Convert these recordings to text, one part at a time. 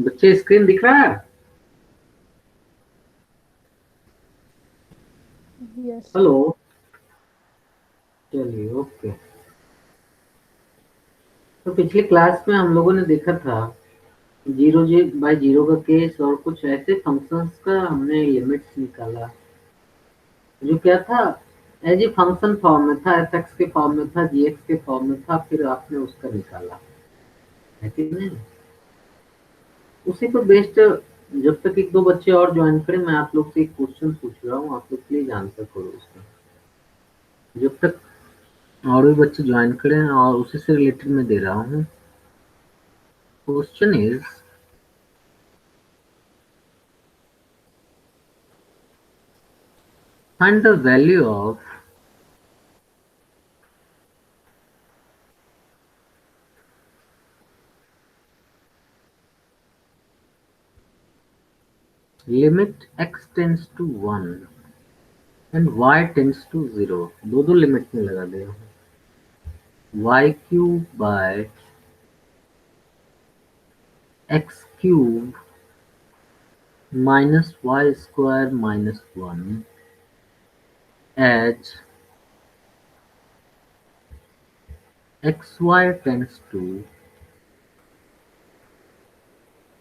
बच्चे स्क्रीन दिख रहा है? यस। हेलो। चलिए, ओके। तो पिछली क्लास में हम लोगों ने देखा था जीरो जी बाई जीरो का केस और कुछ ऐसे फंक्शंस का हमने लिमिट्स निकाला जो क्या था, एज ए फंक्शन फॉर्म में था, एफ एक्स के फॉर्म में था, जी एक्स के फॉर्म में था, फिर आपने उसका निकाला है कि नहीं? उसी पर बेस्ड जब तक एक दो बच्चे और ज्वाइन करें, मैं आप लोग से एक क्वेश्चन पूछ रहा हूँ, आप लोग प्लीज आंसर करो उसका। जब तक और भी बच्चे ज्वाइन करें, और उसी से रिलेटेड मैं दे रहा हूँ। Question is, find the value of limit x tends to 1 and y tends to 0। दो दो लिमिट में लगा दे रहा हूँ। y cube by x cube minus y square minus 1 as xy tends to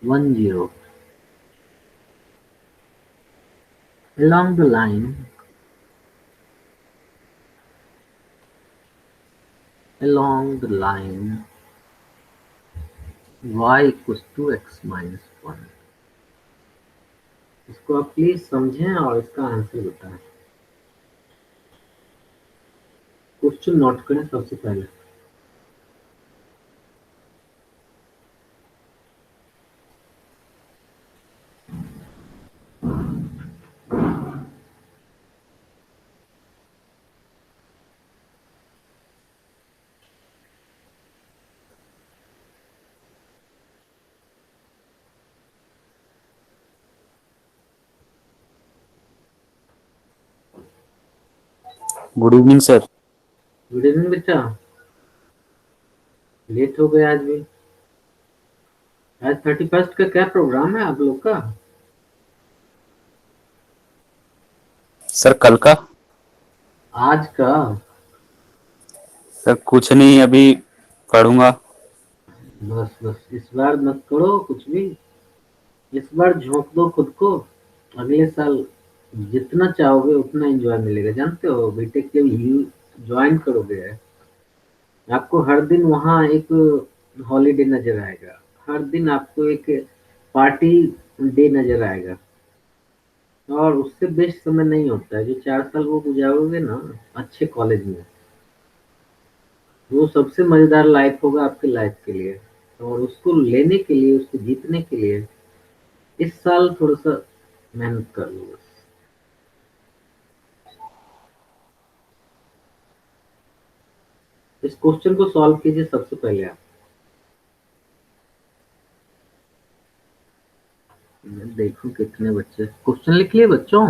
1 0 along the line along the line y equals to x minus 1। इसको आप please समझें और इसका आंसर बताएं। क्वेश्चन नोट करें सबसे पहले। Good evening sir. Good evening बच्चा। लेट हो गए आज भी। आज 31st का क्या प्रोग्राम है आप लोग का? सर कल का? आज का? सर कुछ नहीं, अभी पढ़ूंगा। बस बस इस बार मत करो कुछ भी। इस बार झोंक दो खुद को। अगले साल जितना चाहोगे उतना एंजॉय मिलेगा। जानते हो, बीटेक जब यू ज्वाइन करोगे, आपको हर दिन वहाँ एक हॉलीडे नजर आएगा। हर दिन आपको एक पार्टी डे नजर आएगा। और उससे बेस्ट समय नहीं होता है जो 4 साल वो गुजारोगे ना अच्छे कॉलेज में। वो सबसे मजेदार लाइफ होगा आपके लाइफ के लिए। और उसको लेने के लिए, उसको जीतने के लिए इस साल थोड़ा सा मेहनत कर लो बस। इस क्वेश्चन को सॉल्व कीजिए सबसे पहले आप। मैं देखूं कितने बच्चे क्वेश्चन लिख लिए बच्चों।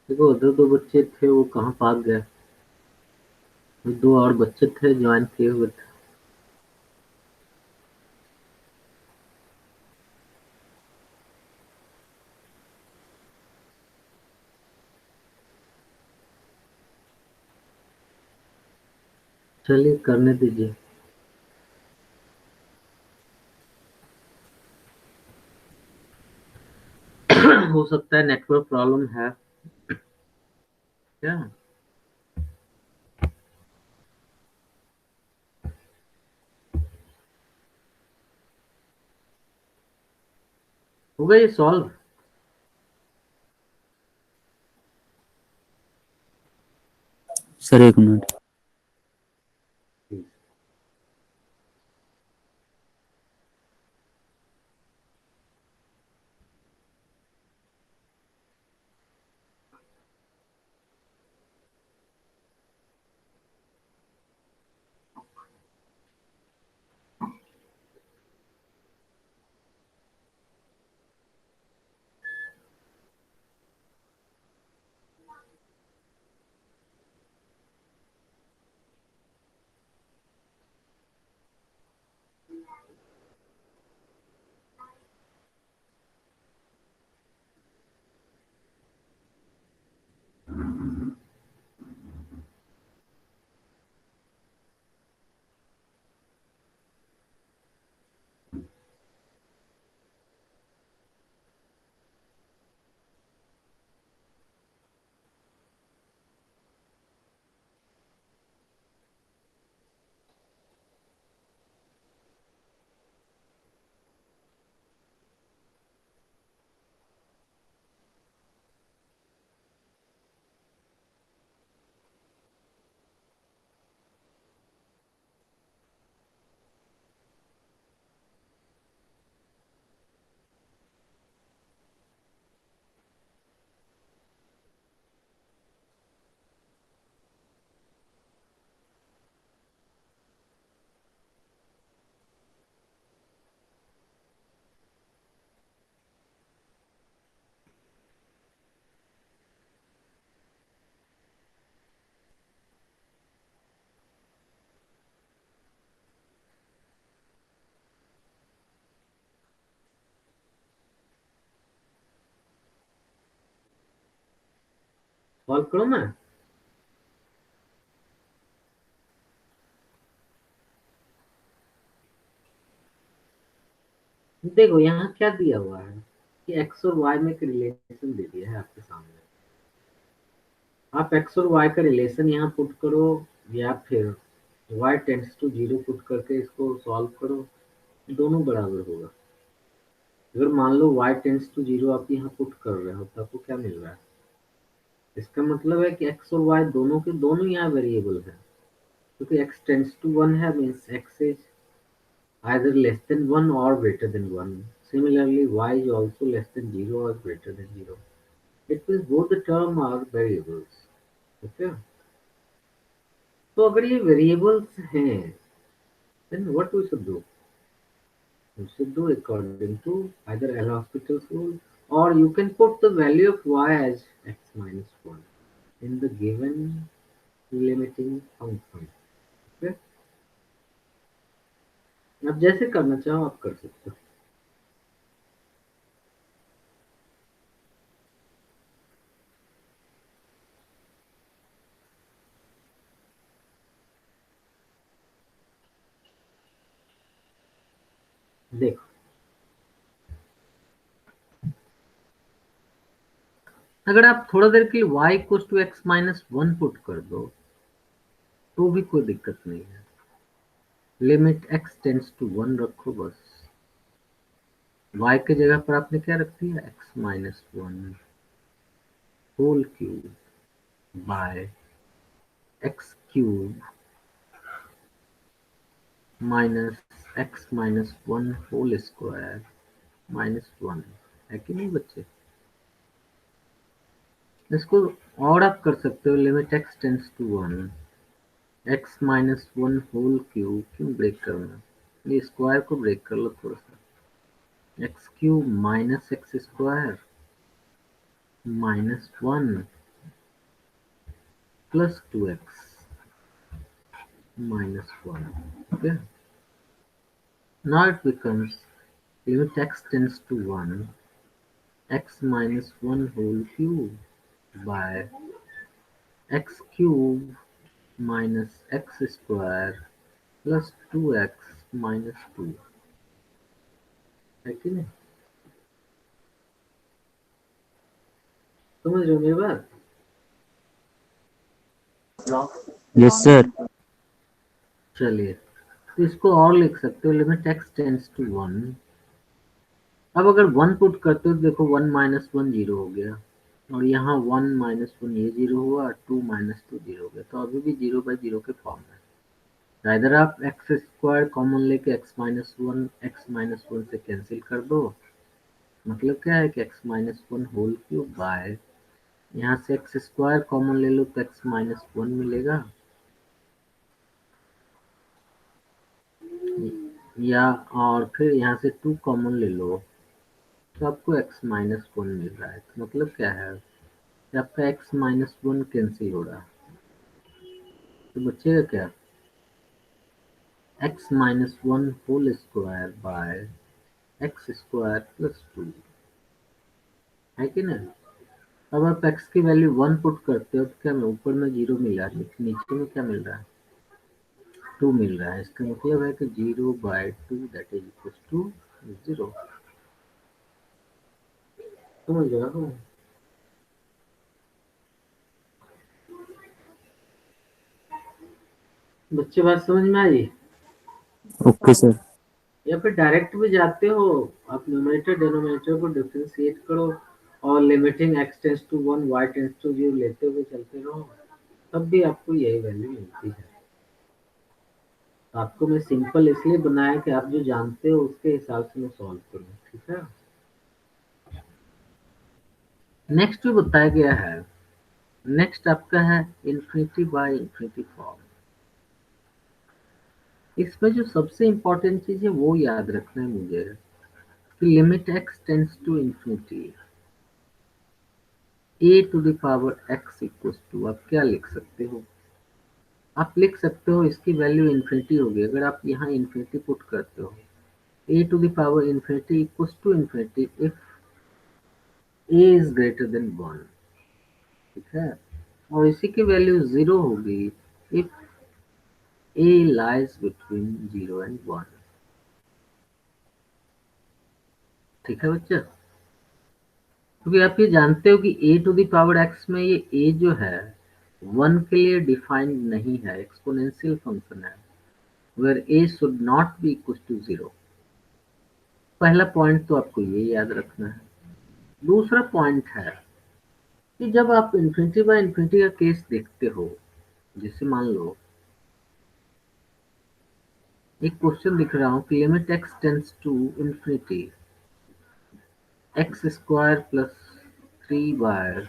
देखो, उधर दो बच्चे थे, वो कहाँ भाग गए? दो और बच्चे थे ज्वाइन किए हुए थे। चलिए करने दीजिए। हो सकता है नेटवर्क प्रॉब्लम है क्या? होगा ये सॉल्व? सर एक मिनट। सॉल्व करो ना। देखो यहाँ क्या दिया हुआ है कि एक्स और वाई में एक रिलेशन दे दिया है आपके सामने। आप एक्स और वाई का रिलेशन यहाँ पुट करो, या फिर y टेंड्स टू 0 पुट करके इसको सॉल्व करो, दोनों बराबर होगा। अगर मान लो y टेंड्स टू 0 आप यहाँ पुट कर रहे हो तो आपको क्या मिल रहा है? इसका मतलब है कि x और y दोनों के दोनों यहाँ वेरिएबल है, क्योंकि x टेंड्स टू 1 है, means x is either less than 1 or greater than 1. Similarly, y is also less than 0 or greater than 0. It means both the term are variables. Okay? तो अगर ये वेरिएबल्स हैं, then what we should do? We should do according to either L'Hospital's rule, or you can put the value of y as x minus 1 in the given limiting function. Okay? आप जैसे करना चाहो आप कर सकते हो। देखो, अगर आप थोड़ा देर के लिए y equal to x minus 1 put कर दो तो भी कोई दिक्कत नहीं है। लिमिट x टेंड्स टू 1 रखो बस। y की जगह पर आपने क्या रख दिया? x minus 1 whole cube by x cube minus x minus 1 whole square minus 1, है कि नहीं बच्चे? इसको और आप कर सकते हो, limit x tends to 1 x minus 1 whole cube, क्यों ब्रेक करना, ये स्क्वायर को ब्रेक कर लो थोड़ा सा, x cube minus x square minus 1 plus 2x minus 1. Okay. Now it becomes limit x tends to 1 x minus 1 whole cube by x cube minus x square plus 2x minus 2. है कि नहीं? समझ रहे हो मेरी बात? Yes sir. चलिए, तो इसको और लिख सकते हो, लिमिट x टेंड्स टू 1। अब अगर 1 पुट करते हो तो देखो 1 माइनस 1 जीरो हो गया, और यहाँ 1 माइनस 1 ये जीरो हुआ, 2 माइनस 2 जीरो हो गया, तो अभी भी 0 बाई 0 के फॉर्म है। तो इधर आप एक्स स्क्वायर कॉमन लेके एक्स माइनस 1 से कैंसिल कर दो, मतलब क्या है कि x minus 1 whole cube by, यहाँ से एक्स स्क्वायर कॉमन ले लो तो एक्स माइनस 1 मिलेगा, या और फिर यहाँ से 2 कॉमन ले लो तो आपको x माइनस 1 मिल रहा है। तो मतलब क्या है कि आपका x माइनस 1 कैंसिल हो रहा है, तो बचेगा क्या? x minus 1 whole square by x square plus 2, है कि नहीं? अब आप x की वैल्यू 1 पुट करते हो तो क्या ऊपर में 0 मिला, नीचे में क्या मिल रहा है, 2 मिल रहा है। इसका मतलब है कि 0/2 दैट इज इक्वल टू 0। समझ रहे हो? बच्चे बात समझ में आई? Okay sir. या फिर डायरेक्ट भी जाते हो, आप न्यूमरेटर डिनोमिनेटर को डिफरेंशिएट करो और limiting x tends to 1 y tends to 0 लेते हुए चलते रहो, तब भी आपको यही वैल्यू मिलती है। तो आपको मैं सिंपल इसलिए बनाया कि आप जो जानते हो उसके हिसाब से मैं सॉल्व करूँ, ठीक है। नेक्स्ट जो बताया गया है, नेक्स्ट आपका है इन्फिनिटी बाय इन्फिनिटी फॉर्म। इसमें जो सबसे इम्पोर्टेंट चीज है वो याद रखना है मुझे, कि limit x tends to infinity a to the power x equals to, आप क्या लिख सकते हो, आप लिख सकते हो इसकी वैल्यू इन्फिनिटी होगी अगर आप यहाँ इन्फिनिटी पुट करते हो, a to the power infinity equals to infinity if a is greater than 1, ठीक है। और इसी की वैल्यू 0 होगी if a lies between 0 and 1, ठीक है बच्चा। क्योंकि आप ये जानते हो कि a to the power x में ये a जो है 1 के लिए डिफाइंड नहीं है, एक्सपोनेंशियल फंक्शन है, where a should not be equal to 0। पहला पॉइंट तो आपको ये याद रखना है। दूसरा पॉइंट है कि जब आप इन्फिनिटी बाय इन्फिनिटी का केस देखते हो, जैसे मान लो एक क्वेश्चन दिख रहा हूँ कि limit x tends to infinity x square plus 3 by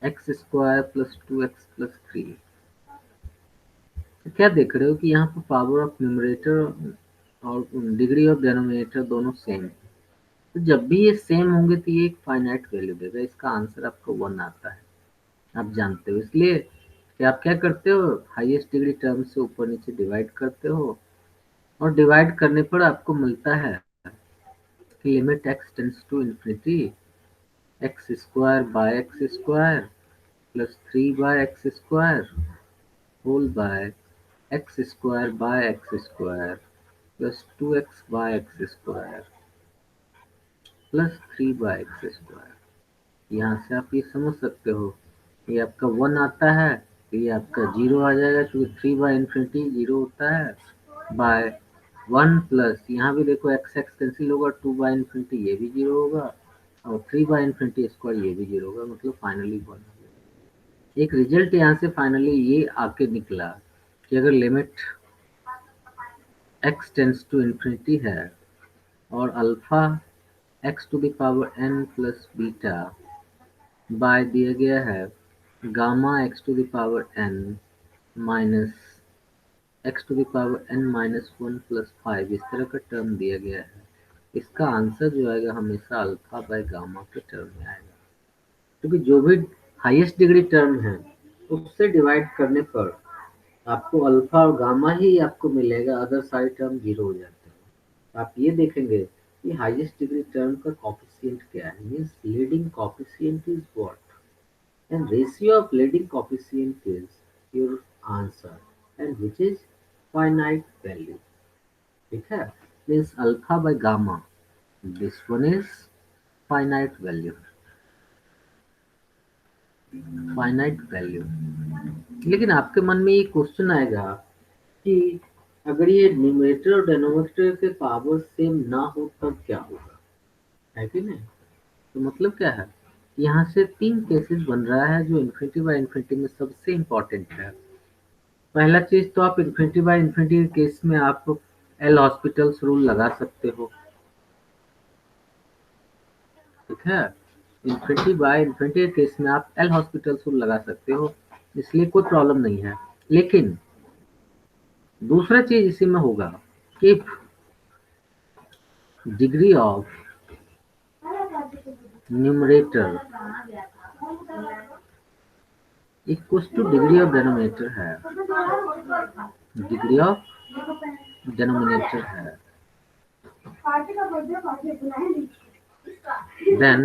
x square plus 2x plus 3। तो क्या देख रहे हो कि यहाँ पर पावर ऑफ न्यूमरेटर और डिग्री ऑफ डिनोमिनेटर दोनों सेम है। तो जब भी ये सेम होंगे तो ये एक फाइनाइट वैल्यू देगा, इसका आंसर आपको 1 आता है, आप जानते हो। इसलिए कि आप क्या करते हो, हाईएस्ट डिग्री टर्म से ऊपर नीचे डिवाइड करते हो और डिवाइड करने पर आपको मिलता है कि limit x tends to infinity x square by x square plus 3 by x square whole by x square by x square plus 2x by x square plus 3 by x square. यहाँ से आप ये समझ सकते हो, ये आपका 1 आता है, ये आपका 0 आ जाएगा क्योंकि 3 बाय इन्फिनिटी 0 होता है, बाय 1 प्लस यहाँ भी देखो एक्स एक्स कैंसिल होगा, 2 बाय इन्फिनिटी ये भी 0 होगा और 3 बाय इन्फिनिटी स्क्वायर ये भी 0 होगा, मतलब फाइनली 1 हो गया। एक रिजल्ट यहाँ से फाइनली ये आके निकला कि अगर limit x tends to infinity है और alpha x to the power n plus beta by दिया गया है gamma x to the power n minus x to the power n minus 1 plus 5, इस तरह का टर्म दिया गया है, इसका आंसर जो आएगा हमेशा अल्फा बाय गामा के टर्म में आएगा। क्योंकि जो भी हाईएस्ट डिग्री टर्म है उससे डिवाइड करने पर आपको अल्फा और गामा ही आपको मिलेगा, अदर सारे टर्म 0 हो जाते हैं। आप ये देखेंगे कि हाईएस्ट डिग्री टर्म का कोफिशिएंट क्या है, means leading coefficient is what, and ratio of leading coefficient is your answer, and which is finite value, ठीक है। means alpha by gamma, this one is finite value, finite value। लेकिन आपके मन में ये क्वेश्चन आएगा कि अगर ये न्यूमरेटर और डिनोमिनेटर के पावर सेम ना हो तब क्या होगा, है कि नहीं। तो मतलब क्या है, यहाँ से 3 केसेस बन रहा है जो इन्फिनिटी बाय इन्फिनिटी में सबसे इम्पोर्टेंट है। पहला चीज तो आप इन्फिनिटी बाय इन्फिनिटी के केस में आप एल हॉस्पिटल्स रूल लगा सकते हो, ठीक है। इन्फिनिटी बाय इन्फिनिटी के केस में आप एल हॉस्पिटल्स रूल लगा सकते हो, इसलिए कोई प्रॉब्लम नहीं है। लेकिन दूसरा चीज इसी में होगा कि degree of numerator equals two degree of denominator है, डिग्री ऑफ डिनोमिनेटर है, then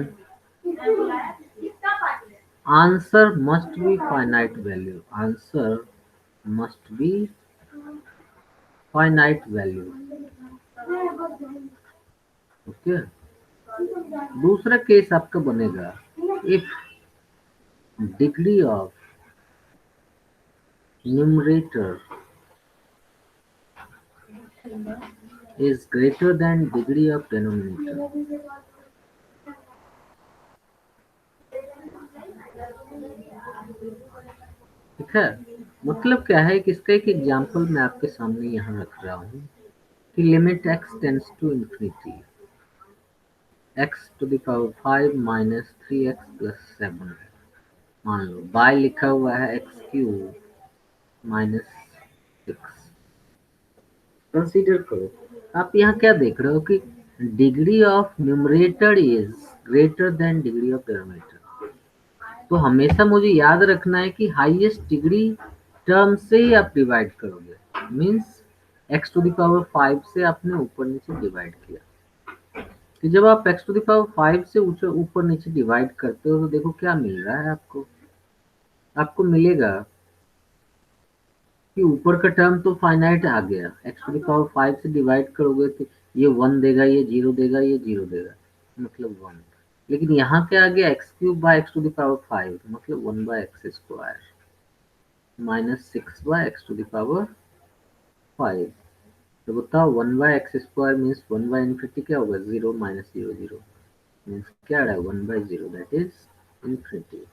answer must be finite value, answer must be finite value. Okay, दूसरा केस आपका बनेगा if degree of numerator is greater than degree of denominator। ठीक है, मतलब क्या है कि इसका एक एग्जांपल मैं आपके सामने यहाँ रख रहा हूँ कि limit x tends to infinity, x to the power 5 minus 3x plus 7 है। मान लो बाय लिखा हुआ है x क्यूब माइनस 6। कंसीडर करो, आप यहाँ क्या देख रहे हो कि degree of numerator is greater then degree of denominator. तो हमेशा मुझे याद रखना है कि हाईएस्ट डिग्री टर्म से ही आप डिवाइड करोगे। Means x to the power 5 से आपने ऊपर नीचे डिवाइड किया, कि जब आप x टू द पावर 5 से ऊपर नीचे डिवाइड करते हो तो देखो क्या मिल रहा है आपको। आपको मिलेगा कि ऊपर का टर्म तो फाइनाइट आ गया, x टू द पावर 5 से डिवाइड करोगे तो ये 1 देगा, ये 0 देगा, ये 0 देगा, मतलब 1। लेकिन यहाँ क्या आ गया, x cube by x to the power 5 मतलब 1 by x square minus 6 by x to the power 5। तो बताओ 1 by x square means 1 by infinity क्या होगा, 0 माइनस 0 0 मीन्स क्या आ रहा है 1 by 0 that is infinity.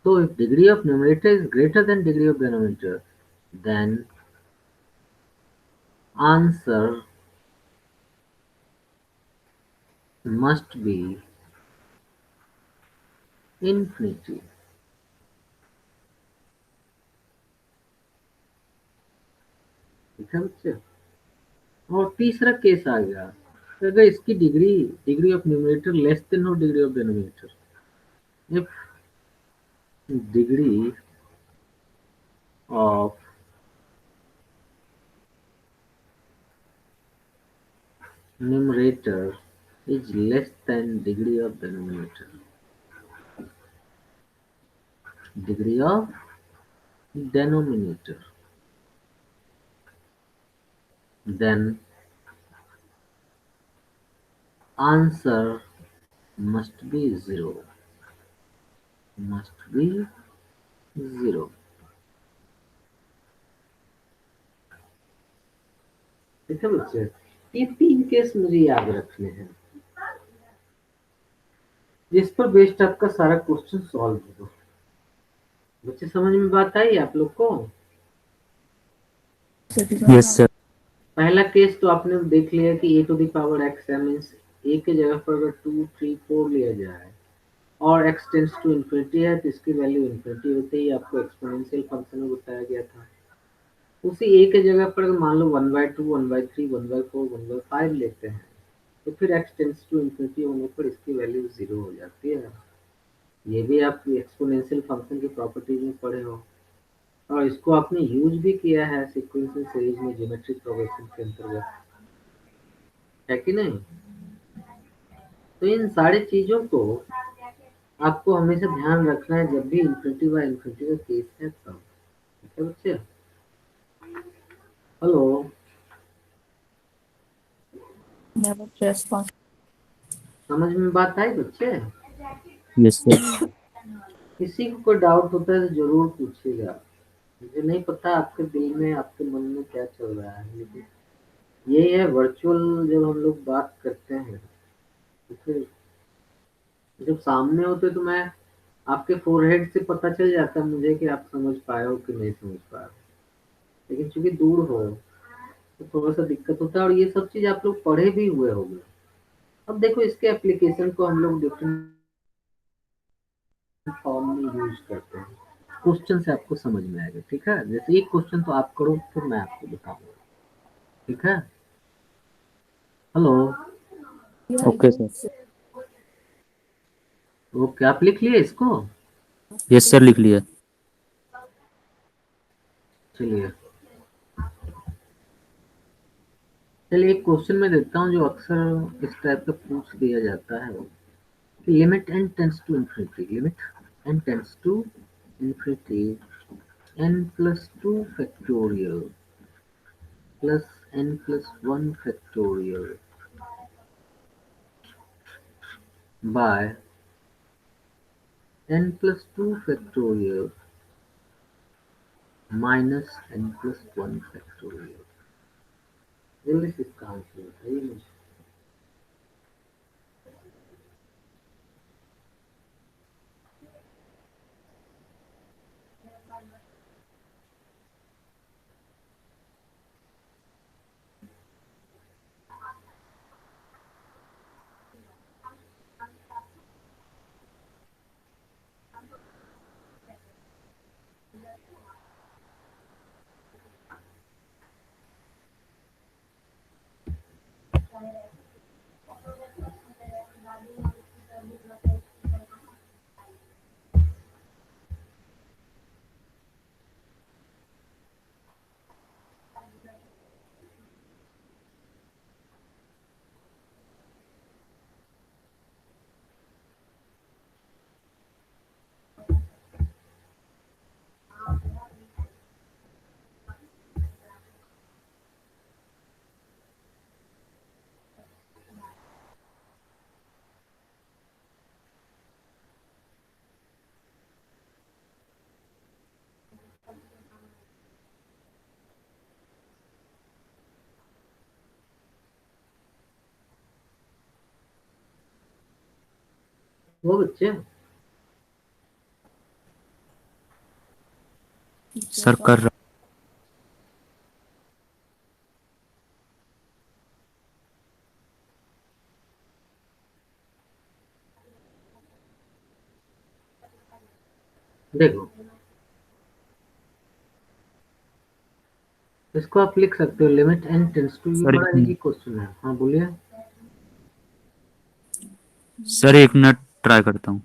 So if degree of numerator is greater than degree of denominator, then answer must be infinity। ठीक है बच्चे, और तीसरा केस आ गया, अगर इसकी degree of numerator less than हो degree of denominator. If degree of numerator is less than degree of denominator, degree of denominator, then answer must be 0, must be 0। ठीक है बच्चे, ये 3 केस मुझे याद रखने हैं जिस पर बेस्ड आपका सारा क्वेश्चन सॉल्व होगा। बच्चे समझ में बात आई आप लोग को? Yes sir. पहला केस तो आपने देख लिया कि ए टू द पावर एक्स है, मीन्स ए के जगह पर अगर 2 3 4 लिया जाए और x टेंड्स टू इन्फिनिटी है तो इसकी वैल्यू इन्फिनिटी होते ही आपको एक्सपोनेंशियल फंक्शन में बताया गया था। उसी a के जगह पर अगर मान लो 1/2 1/3 1/4 1/5 लेते हैं तो फिर x टेंड्स टू इन्फिनिटी होने पर इसकी वैल्यू 0 हो जाती है। ये भी आप एक्सपोनेंशियल फंक्शन की प्रॉपर्टीज में पढ़े हो और इसको आपने यूज भी किया है सीक्वेंशियल सीरीज में ज्योमेट्रिक प्रोग्रेशन के अंतर्गत, है कि नहीं? तो इन सारी चीजों को आपको हमेशा ध्यान रखना है जब भी इन्फिनिटी बाय इन्फिनिटी का केस है तब। ठीक है बच्चे? हेलो, समझ में बात आई बच्चे? Yes sir. किसी को कोई डाउट होता है तो जरूर पूछिएगा। मुझे नहीं पता आपके दिल में आपके मन में क्या चल रहा है, लेकिन ये है वर्चुअल जब हम लोग बात करते हैं तो फिर जब सामने होते तो मैं आपके फोरहेड से पता चल जाता है मुझे कि आप समझ पाए हो कि नहीं समझ पाए हो। लेकिन चूंकि दूर हो तो थोड़ा सा दिक्कत होता है और ये सब चीज आप लोग पढ़े भी हुए होंगे। अब देखो इसके एप्लीकेशन को हम लोग डिफरेंट फॉर्म में यूज करते हैं, क्वेश्चन से आपको समझ में आएगा। ठीक है, जैसे एक क्वेश्चन तो आप करो फिर मैं आपको बताऊंगा। ठीक है, हेलो, ओके सर। ओके आप लिख लिए इसको? यस सर, लिख लिया। चलिए चलिए एक क्वेश्चन में देता हूँ जो अक्सर इस टाइप का पूछ दिया जाता है कि limit n tends to infinity, limit n tends to infinity, n plus 2 factorial plus n plus 1 factorial by n plus 2 factorial minus n plus 1 factorial। जल्दी से इसका आंसर बताइए मुझे। वो बच्चे सर कर रहा देखो, इसको आप लिख सकते हो लिमिट n टेंड्स टू, ये सर। बड़ा इजी क्वेश्चन है। हाँ बोलिए। सर 1 मिनट ट्राई करता हूँ।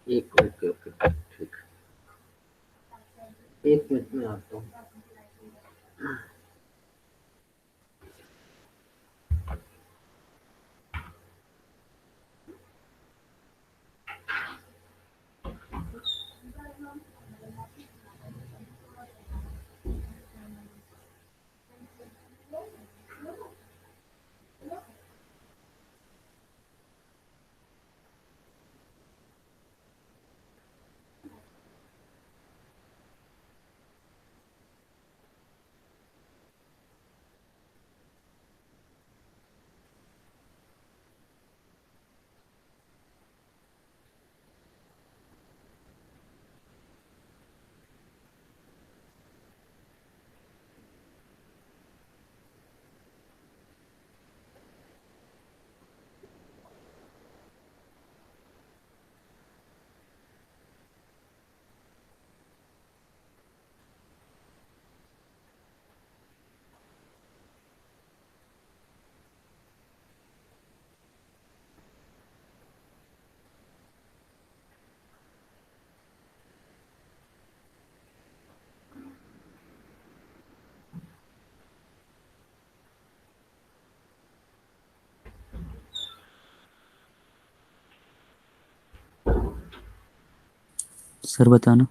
एक ओके ओके ठीक, 1 मिनट में आता हूँ। सर बताना।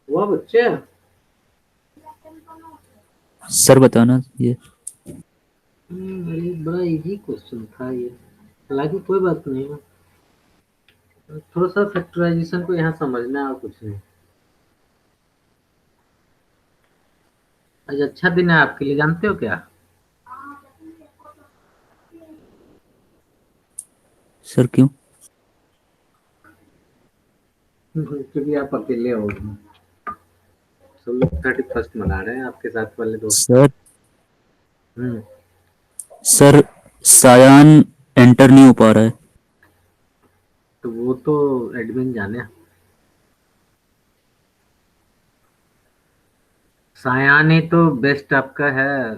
हुआ बच्चे? सर बताना ये। ये बड़ा इजी क्वेश्चन था ये, हालांकि कोई बात नहीं है, थोड़ा सा फैक्टराइजेशन को यहाँ समझना है और कुछ नहीं। आज अच्छा दिन है आपके लिए, जानते हो क्या? सर क्यों? क्योंकि आप अकेले हो, सब लोग 31st मना रहे हैं, आपके साथ वाले दोस्त। सर हम्म। सर सायान एंटर नहीं हो पा रहा है। तो वो तो एडमिन जाने। सायान ही तो बेस्ट आपका है,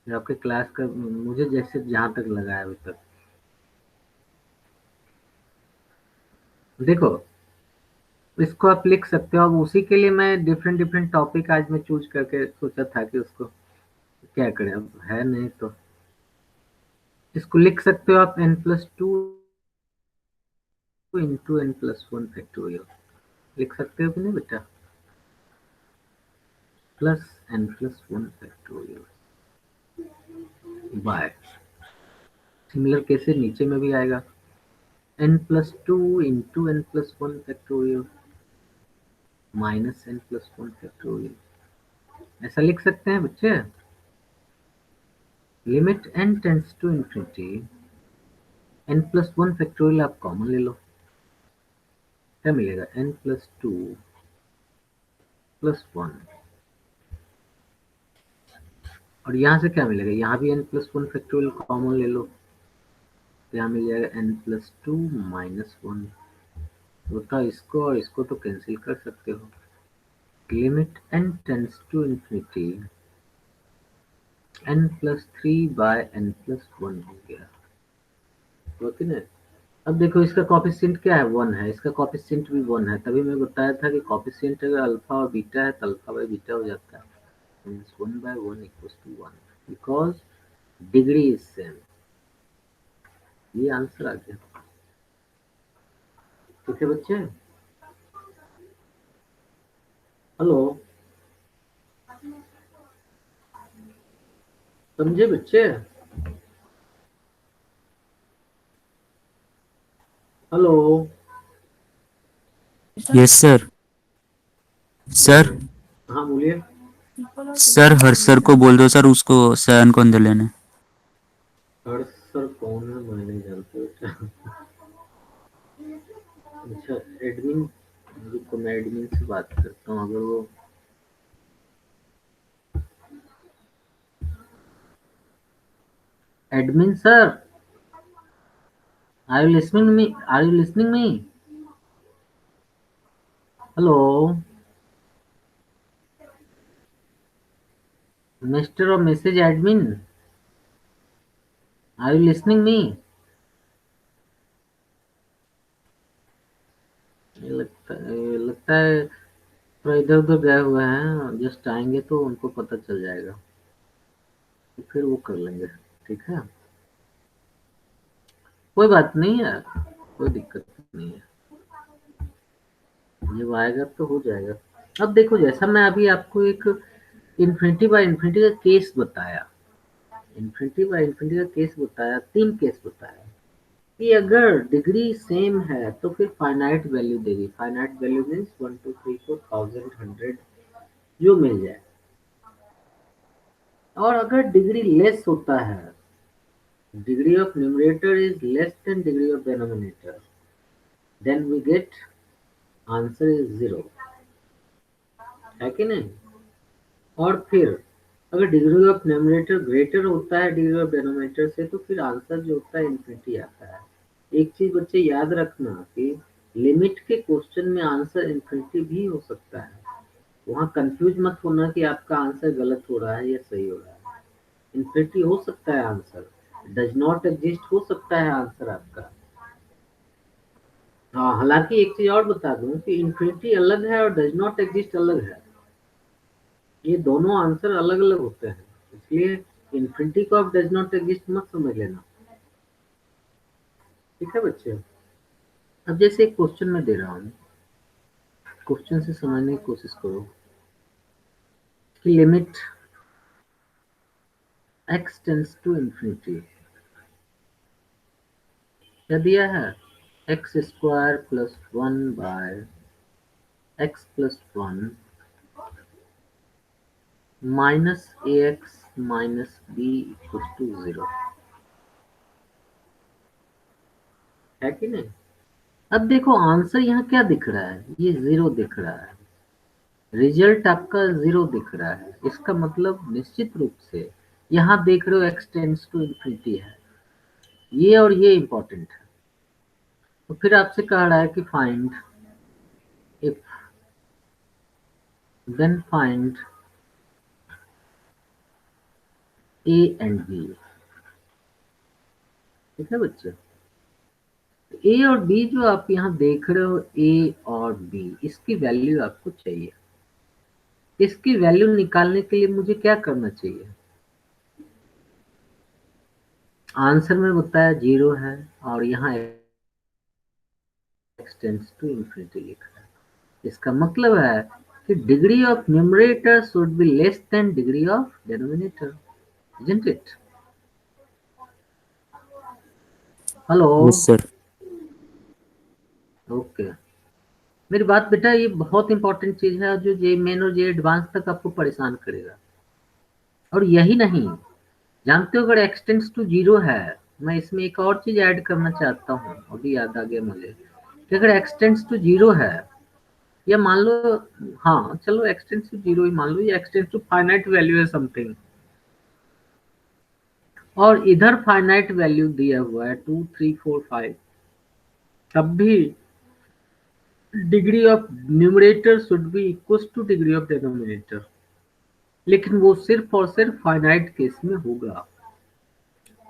जो आपके क्लास का, मुझे जैसे जहां तक लगा है अभी तक। देखो, इसको आप लिख सकते हो, अब उसी के लिए मैं डिफरेंट डिफरेंट टॉपिक आज मैं चूज करके सोचा था कि उसको क्या करें, अब है नहीं तो इसको लिख सकते हो आप n+2 इंटू n+1 फैक्टोरियल, लिख सकते हो कि नहीं बेटा? Plus n+1 factorial by, similar कैसे नीचे में भी आएगा, n+2 into n+1 factorial minus n+1 factorial, ऐसा लिख सकते हैं बच्चे। Limit n tends to infinity, n+1 factorial आप कॉमन ले लो, क्या मिलेगा? n+2 +1, और यहाँ से क्या मिलेगा? यहाँ भी n+1 फैक्टोरियल कॉमन ले लो, तो यहाँ मिल जाएगा n+2 -1। होता इसको और इसको तो कैंसिल कर सकते हो। Limit n tends to infinity, n+3/n+1 हो गया, होती ना। अब देखो, इसका कॉफिशिएंट क्या है? 1 है, इसका कॉफिशिएंट भी 1 है, तभी मैं बताया था कि कॉफिशिएंट अगर अल्फा और बीटा है तो अल्फा बाई बीटा हो जाता है, means 1/1 = 1, because degree is same. ये आंसर आ गया। ठीक है बच्चे? हेलो, समझे बच्चे? हेलो। Yes sir. सर हाँ बोलिए। सर हर्ष सर को बोल दो सर, उसको सायान को अंदर लेने। हर्ष सर कौन है? मैं नहीं जानता बेटा। अच्छा, एडमिन, रुको मैं एडमिन से बात करता हूँ, अगर वो admin sir, are you listening me? Are you listening me? Hello mister और missus admin, are you listening me? ये लगता है थोड़ा इधर उधर गए हुए हैं, जस्ट आएंगे तो उनको पता चल जाएगा, तो फिर वो कर लेंगे। ठीक है, कोई बात नहीं है, कोई दिक्कत नहीं है, जब आएगा तो हो जाएगा। अब देखो, जैसा मैं अभी आपको एक इन्फिनिटी बाय इन्फिनिटी का केस बताया, इन्फिनिटी बाय इन्फिनिटी का केस बताया, 3 केस बताया कि अगर डिग्री सेम है तो फिर फाइनाइट वैल्यू देगी, फाइनाइट वैल्यू मीन्स 1 2 3 4 1000 100 जो मिल जाए, और अगर डिग्री लेस होता है, degree of numerator is less than degree of denominator, then we get answer is 0, है कि नहीं? और फिर अगर डिग्री ऑफ न्यूमरेटर ग्रेटर होता है डिग्री ऑफ डिनोमिनेटर से, तो फिर आंसर जो होता है इन्फिनिटी आता है। एक चीज बच्चे याद रखना कि लिमिट के क्वेश्चन में आंसर इन्फिनिटी भी हो सकता है, वहां कंफ्यूज मत होना कि आपका आंसर गलत हो रहा है या सही हो रहा है। इन्फिनिटी हो सकता है आंसर, डज नॉट एग्जिस्ट हो सकता है आंसर आपका। हाँ, हालांकि एक चीज और बता दूं कि इन्फिनिटी अलग है और डज नॉट एग्जिस्ट अलग है, ये दोनों आंसर अलग अलग होते हैं। इसलिए इन्फिनिटी को आप डज नॉट एग्जिस्ट मत समझ लेना। ठीक है बच्चे। अब जैसे एक क्वेश्चन में दे रहा हूँ, क्वेश्चन से समझने की कोशिश करो कि limit x tends to infinity क्या दिया है, x square plus 1/x+1 minus a x minus b equal to 0 है कि नहीं। अब देखो आंसर यहाँ क्या दिख रहा है, ये 0 दिख रहा है, रिजल्ट आपका 0 दिख रहा है। इसका मतलब निश्चित रूप से यहाँ देख रहे हो x टेंड्स टू इंफिनिटी है, ये और ये इंपॉर्टेंट है। तो फिर आपसे कह रहा है कि find if, then find a and b. ठीक है बच्चे। ए और बी जो आप यहाँ देख रहे हो, ए और बी, इसकी वैल्यू आपको चाहिए। इसकी वैल्यू निकालने के लिए मुझे क्या करना चाहिए, आंसर में बताया 0 है और यहाँ x टेंड्स टू इंफिनिटी लिखा है। इसका मतलब है कि degree of numerator should be less than degree of denominator, isn't it? Hello. Yes sir. Okay. मेरी बात बेटा, ये बहुत इंपॉर्टेंट चीज है जो जे मेन और जे एडवांस तक आपको परेशान करेगा। और यही नहीं, जानते हो अगर x टेंड्स टू 0 है, मैं इसमें एक और चीज ऐड करना चाहता हूँ, अभी याद आ गया मुझे, कि अगर x टेंड्स टू 0 है, या मान लो, हाँ चलो x टेंड्स टू 0 ही मान लो, या x tends to finite value है समथिंग, और इधर फाइनाइट वैल्यू दिया हुआ है 2 3 4 5, तब भी degree of numerator should be equal two degree of denominator, लेकिन वो सिर्फ और सिर्फ फाइनाइट केस में होगा।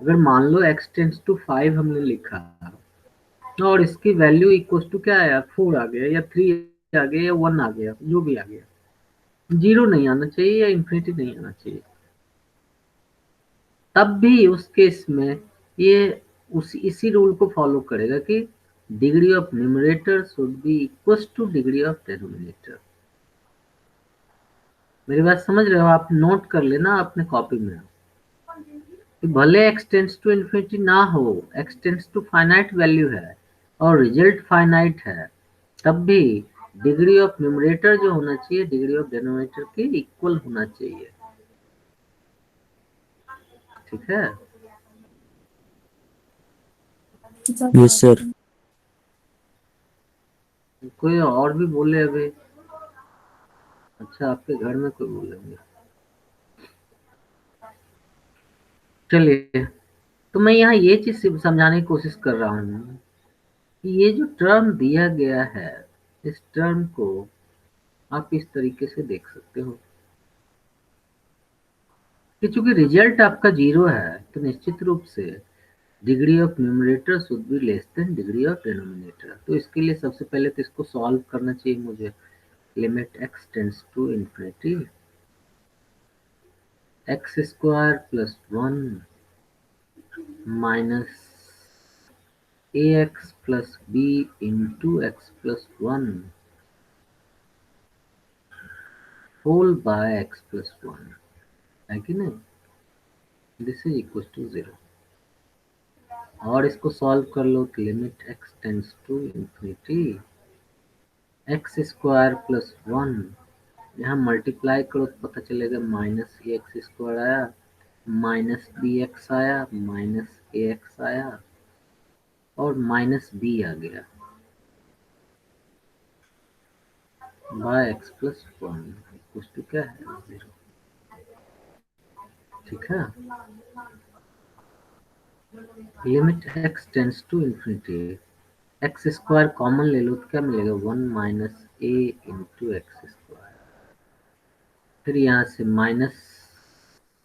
अगर मान लो x टेंड्स टू 5 हमने लिखा और इसकी वैल्यू इक्वल टू क्या आया, 4 आ गया या 3 आ गया या 1 आ गया, जो भी आ गया, 0 नहीं आना चाहिए या इंफिनिटी नहीं आना चाहिए, तब भी उस केस में ये इसी रूल को फॉलो करेगा कि degree of numerator should be equal two degree of denominator. मेरी बात समझ रहे हो, आप नोट कर लेना अपने कॉपी में कि भले x टेंड्स टू इंफिनिटी ना हो, x tends to finite value है और रिजल्ट फाइनाइट है, तब भी डिग्री ऑफ न्यूमरेटर जो होना चाहिए डिग्री ऑफ डिनोमिनेटर के इक्वल होना चाहिए। ठीक है। Yes sir. कोई और भी बोले अभी, अच्छा आपके घर में कोई बोलेंगे, चलिए। तो मैं यहाँ ये चीज समझाने की कोशिश कर रहा हूँ कि ये जो टर्म दिया गया है, इस टर्म को आप इस तरीके से देख सकते हो कि चूंकि रिजल्ट आपका 0 है, तो निश्चित रूप से degree of numerator should be less than degree of denominator. तो इसके लिए सबसे पहले तो इसको सॉल्व करना चाहिए मुझे। Limit x tends to infinity x square plus 1 minus a x plus b into x plus 1 whole by x plus 1, है कि नहीं, दिस इज इक्वल टू 0। और इसको सॉल्व कर लो तो limit x tends to infinity x square plus 1, यहाँ multiply करो तो पता चलेगा माइनस ए एक्स स्क्वायर आया, माइनस बी एक्स आया, माइनस ए एक्स आया और माइनस बी आ गया बाय एक्स प्लस 1 कुछ तो क्या है 0। ठीक है। Limit x tends to infinity x square common ले लो तो क्या मिलेगा 1 minus a into x square, फिर यहाँ से minus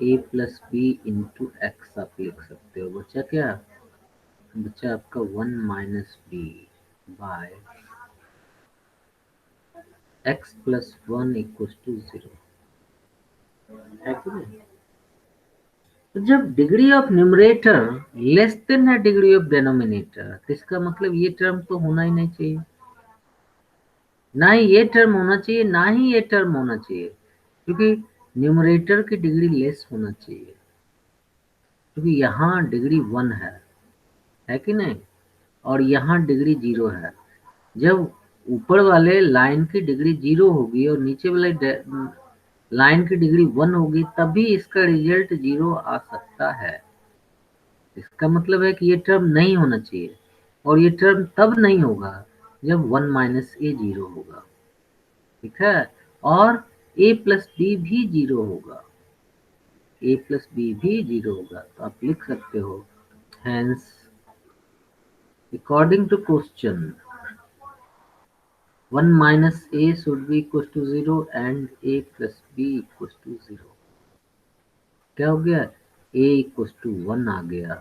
a plus b into x आप लिख सकते हो। बचा क्या, बचा आपका 1 minus b by x plus 1 equal to 0, है कि नहीं। तो जब degree of numerator less than है डिग्री ऑफ डेनोमिनेटर, तो इसका मतलब ये टर्म तो होना ही नहीं चाहिए, ना ही ये टर्म होना चाहिए, ना ही ये टर्म होना चाहिए, क्योंकि न्यूमरेटर की डिग्री लेस होना चाहिए, क्योंकि यहाँ डिग्री 1 है कि नहीं, और यहाँ डिग्री 0 है। जब ऊपर वाले लाइन की डिग्री 0 होगी और नीचे वाले लाइन की डिग्री 1 होगी, तभी इसका रिजल्ट 0 आ सकता है। इसका मतलब है कि ये टर्म नहीं होना चाहिए, और ये टर्म तब नहीं होगा जब 1 माइनस ए 0 होगा, ठीक है, और ए प्लस बी भी 0 होगा, ए प्लस बी भी 0 होगा। तो आप लिख सकते हो, hence according to question 1 minus a should be equals to 0 and a plus b equals to 0। क्या हो गया, a equals to 1 आ गया,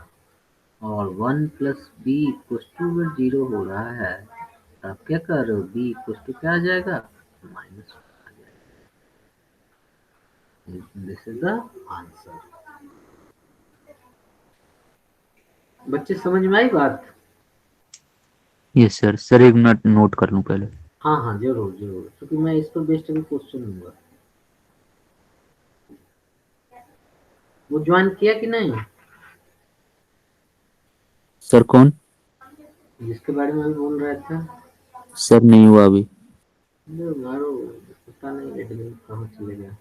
और 1 प्लस बी इक्वल्स टू 0 हो रहा है, तो आप क्या कर रहे हो, b इक्वल्स टू क्या आ जाएगा, माइनस आ जाएगा। This is the answer. बच्चे समझ में आई बात? Yes sir. सर एक मिनट नोट कर लूं पहले। हाँ हाँ, जरूर जरूर, क्योंकि मैं इस पर बेस्ड अभी क्वेश्चन दूंगा। वो ज्वाइन किया कि नहीं, सर कौन? जिसके बारे में अभी बोल रहे थे? सर नहीं हुआ अभी। मारो, पता नहीं एडमिन कहाँ चले गया।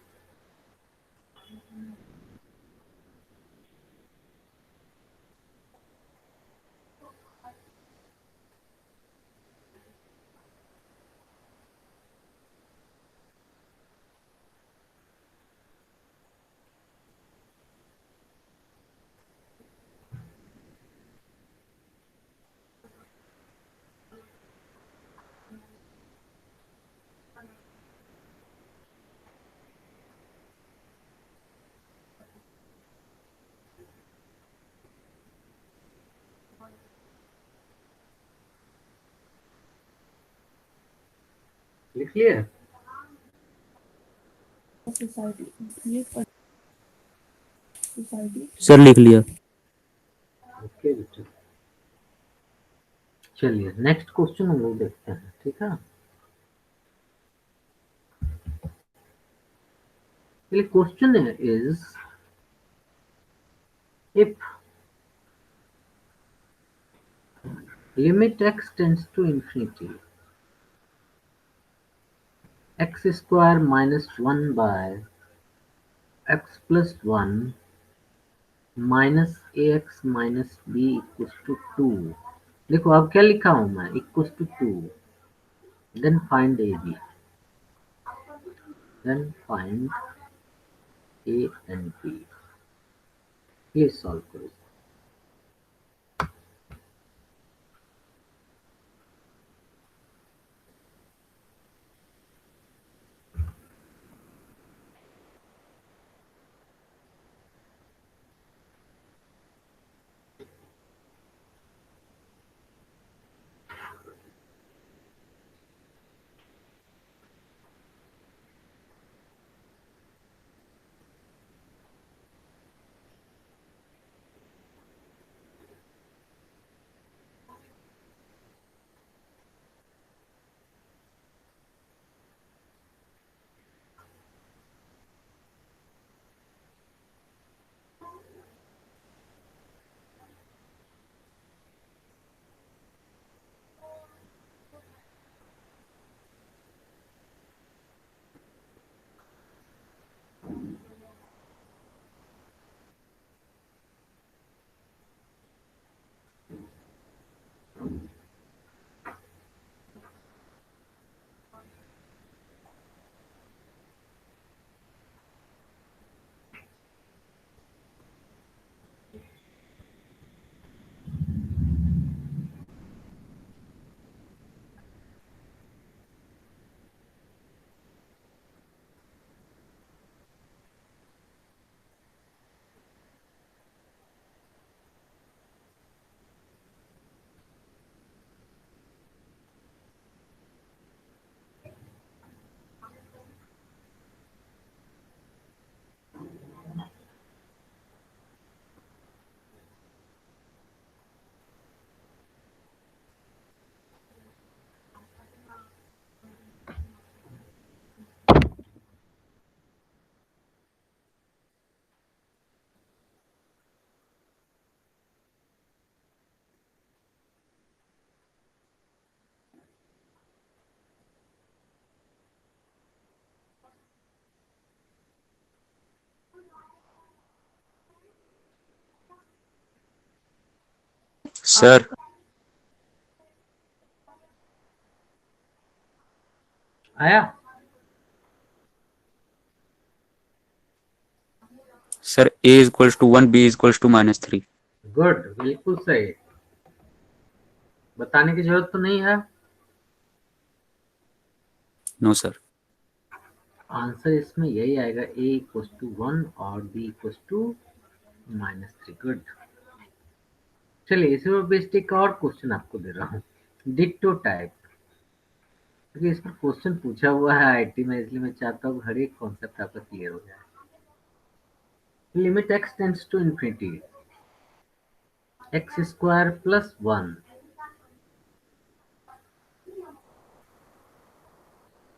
लिख लिया? सर लिख लिया। ओके बेटा, चलिए नेक्स्ट क्वेश्चन हम लोग देखते हैं, ठीक है। Question is, if limit x tends to infinity, x square minus 1 by x plus 1 minus ax minus b equals to 2। देखो अब क्या लिखा हूं मैं, equals to 2, then find a b, then find a and b. Please solve करो। Sir आया? Sir a equals to 1, b equals to -3। Good, बिल्कुल सही। बताने की जरूरत तो नहीं है। No sir. आंसर इसमें यही आएगा, a इक्वल्स टू 1 और b इक्वल्स टू -3। गुड। चलिए इसी पर बेस्ड एक और क्वेश्चन आपको दे रहा हूँ, डिक्टो टाइप। क्योंकि इस पर क्वेश्चन पूछा हुआ है आईटी में, इसलिए मैं चाहता हूँ हर एक कॉन्सेप्ट आपका क्लियर हो जाए। Limit x tends to infinity, x square plus 1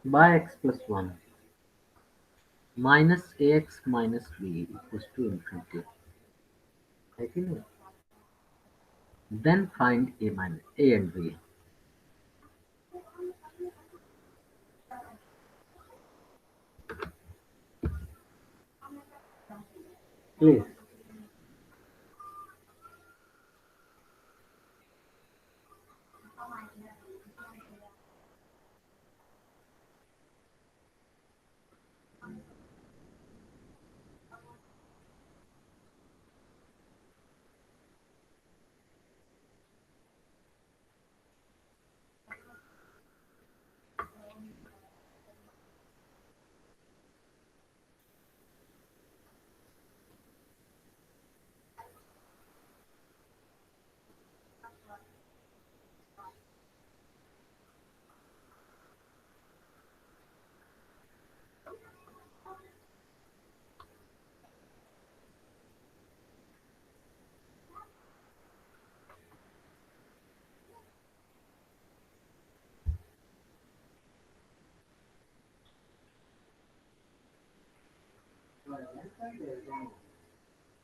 by x plus 1 minus a x minus b equals to infinity, है कि नहीं? Then find a minus a and b। Please.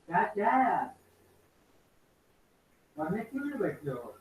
क्या क्या है? पढ़ने क्यों नहीं बैठे हो?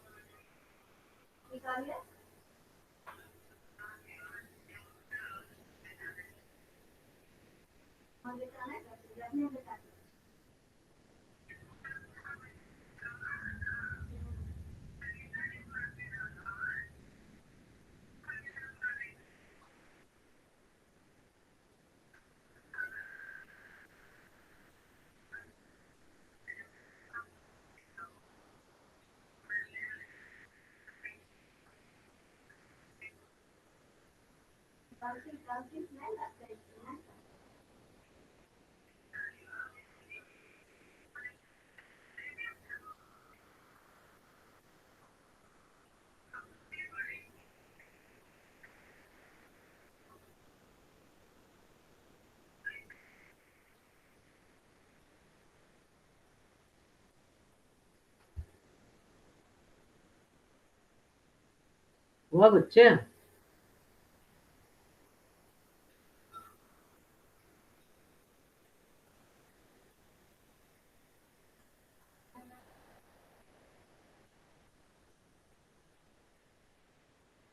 हुआ बच्चे?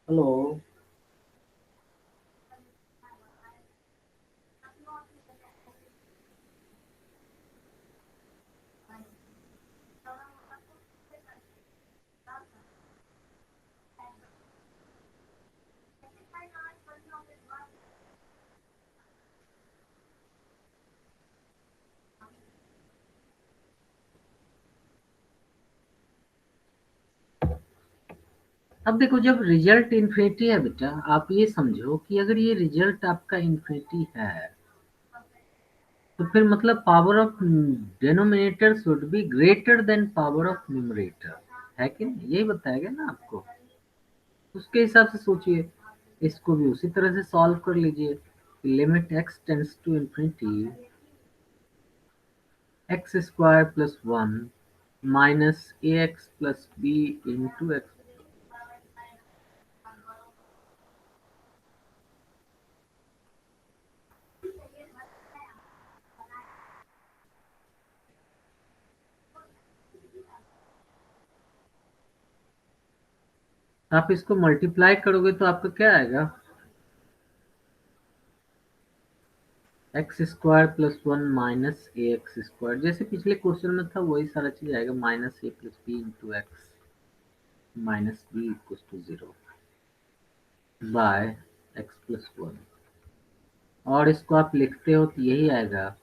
हेलो। अब देखो, जब रिजल्ट इन्फिनिटी है बेटा, आप ये समझो कि अगर ये रिजल्ट आपका इन्फिनिटी है, तो फिर मतलब power of denominator should be greater than power of numerator, है कि नहीं? यही बताया गया ना आपको। उसके हिसाब से सोचिए, इसको भी उसी तरह से सॉल्व कर लीजिए। Limit x tends to infinity, x square plus 1 minus a x plus b into x. आप इसको मल्टीप्लाई करोगे तो आपका क्या आएगा? X square plus 1 minus a x square, जैसे पिछले क्वेश्चन में था वही सारा चीज आएगा, minus a plus b into x. Minus b equal to 0 by x plus 1। और इसको आप लिखते हो तो यही आएगा,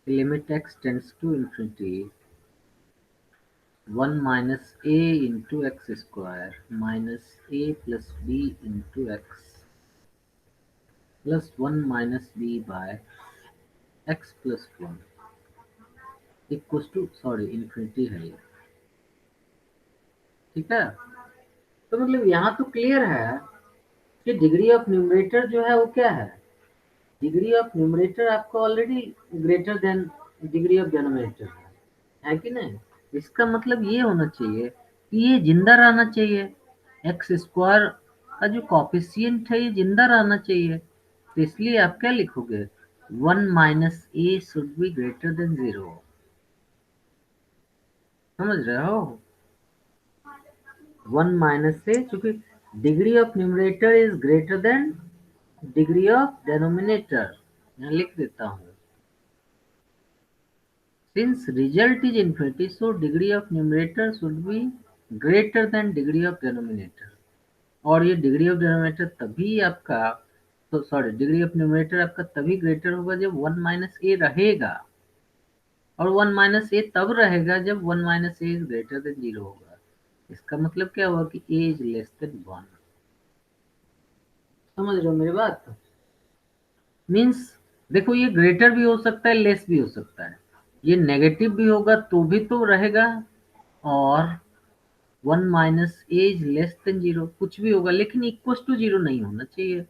limit x tends to infinity 1 minus a into x square minus a plus b into x plus 1 minus b by x plus 1 equal to, sorry infinity है ये, ठीक है। तो मतलब यहाँ तो क्लियर है कि डिग्री ऑफ न्यूमरेटर जो है वो क्या है, डिग्री ऑफ न्यूमरेटर आपका already greater than degree of denominator है कि नहीं। इसका मतलब ये होना चाहिए कि ये जिंदा रहना चाहिए, एक्स स्क्वायर का जो कॉफिशिएंट है ये जिंदा रहना चाहिए। तो इसलिए आप क्या लिखोगे, 1 minus a should be greater than 0। समझ रहे हो, 1 माइनस ए, चूंकि degree of numerator is greater then degree of denominator. यहाँ लिख देता हूँ, since result is infinity so degree of numerator should be greater than degree of denominator। और ये डिग्री ऑफ डिनोमिनेटर तभी आपका, तो सॉरी डिग्री ऑफ न्यूमरेटर आपका तभी ग्रेटर होगा जब 1 माइनस ए रहेगा, और 1 माइनस ए तब रहेगा जब 1 minus A is greater then 0 होगा। इसका मतलब क्या हुआ कि ए इज लेस देन 1। समझ रहे हो मेरी बात, मीन्स देखो ये ग्रेटर भी हो सकता है लेस भी हो सकता है, ये नेगेटिव भी होगा तो भी तो रहेगा, और 1 minus A is less then 0 कुछ भी होगा, लेकिन इक्वल टू 0 नहीं होना चाहिए।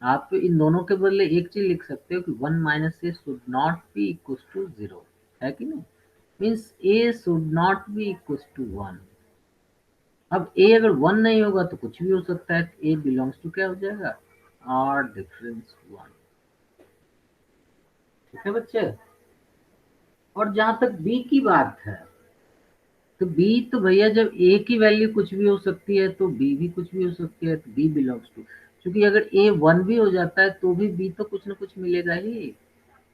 आप इन दोनों के बदले एक चीज लिख सकते हो कि 1 minus a should not be equal to 0, है कि नहीं, means a should not be equal to 1। अब ए अगर 1 नहीं होगा तो कुछ भी हो सकता है, ए बिलोंग्स टू क्या हो जाएगा, आर डिफरेंस 1। ठीक है बच्चे। और जहां तक बी की बात है, तो बी तो भैया जब ए की वैल्यू कुछ भी हो सकती है तो बी भी कुछ भी हो सकती है, तो बी बिलोंग्स टू, क्योंकि अगर ए 1 भी हो जाता है तो भी बी तो कुछ ना कुछ मिलेगा ही।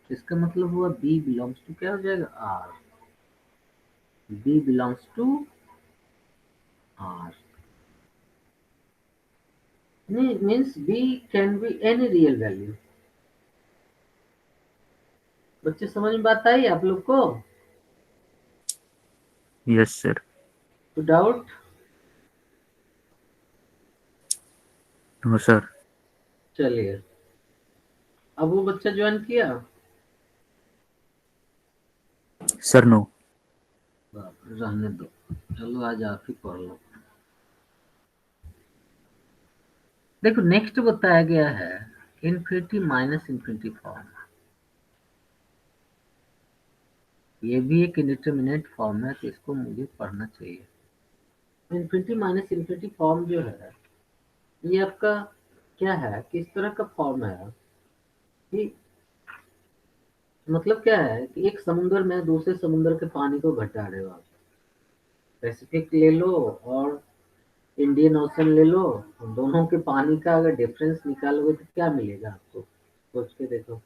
इसका मतलब हुआ बी बिलोंग्स टू क्या हो जाएगा, R. B belongs to R means b can be any real value. बच्चे समझ में बात आई आप लोग को, यस सर। तो डाउट, नो सर। चलिए अब वो बच्चा ज्वाइन किया, सर नो। रहने दो, चलो आज आप ही पढ़ लो। देखो नेक्स्ट बताया गया है इन्फिनिटी माइनस इन्फिनिटी फॉर्म। ये भी एक इंडिटरमिनेट फॉर्म है तो इसको मुझे पढ़ना चाहिए। इन्फिनिटी माइनस इन्फिनिटी फॉर्म जो है ये आपका क्या है, किस तरह का फॉर्म है कि मतलब क्या है कि एक समुद्र में दूसरे समुद्र के पानी को घटा रहे हो आप, पैसिफिक ले लो और इंडियन ओशन ले लो, और दोनों के पानी का अगर डिफरेंस निकालोगे तो क्या मिलेगा आपको, सोच के देखो।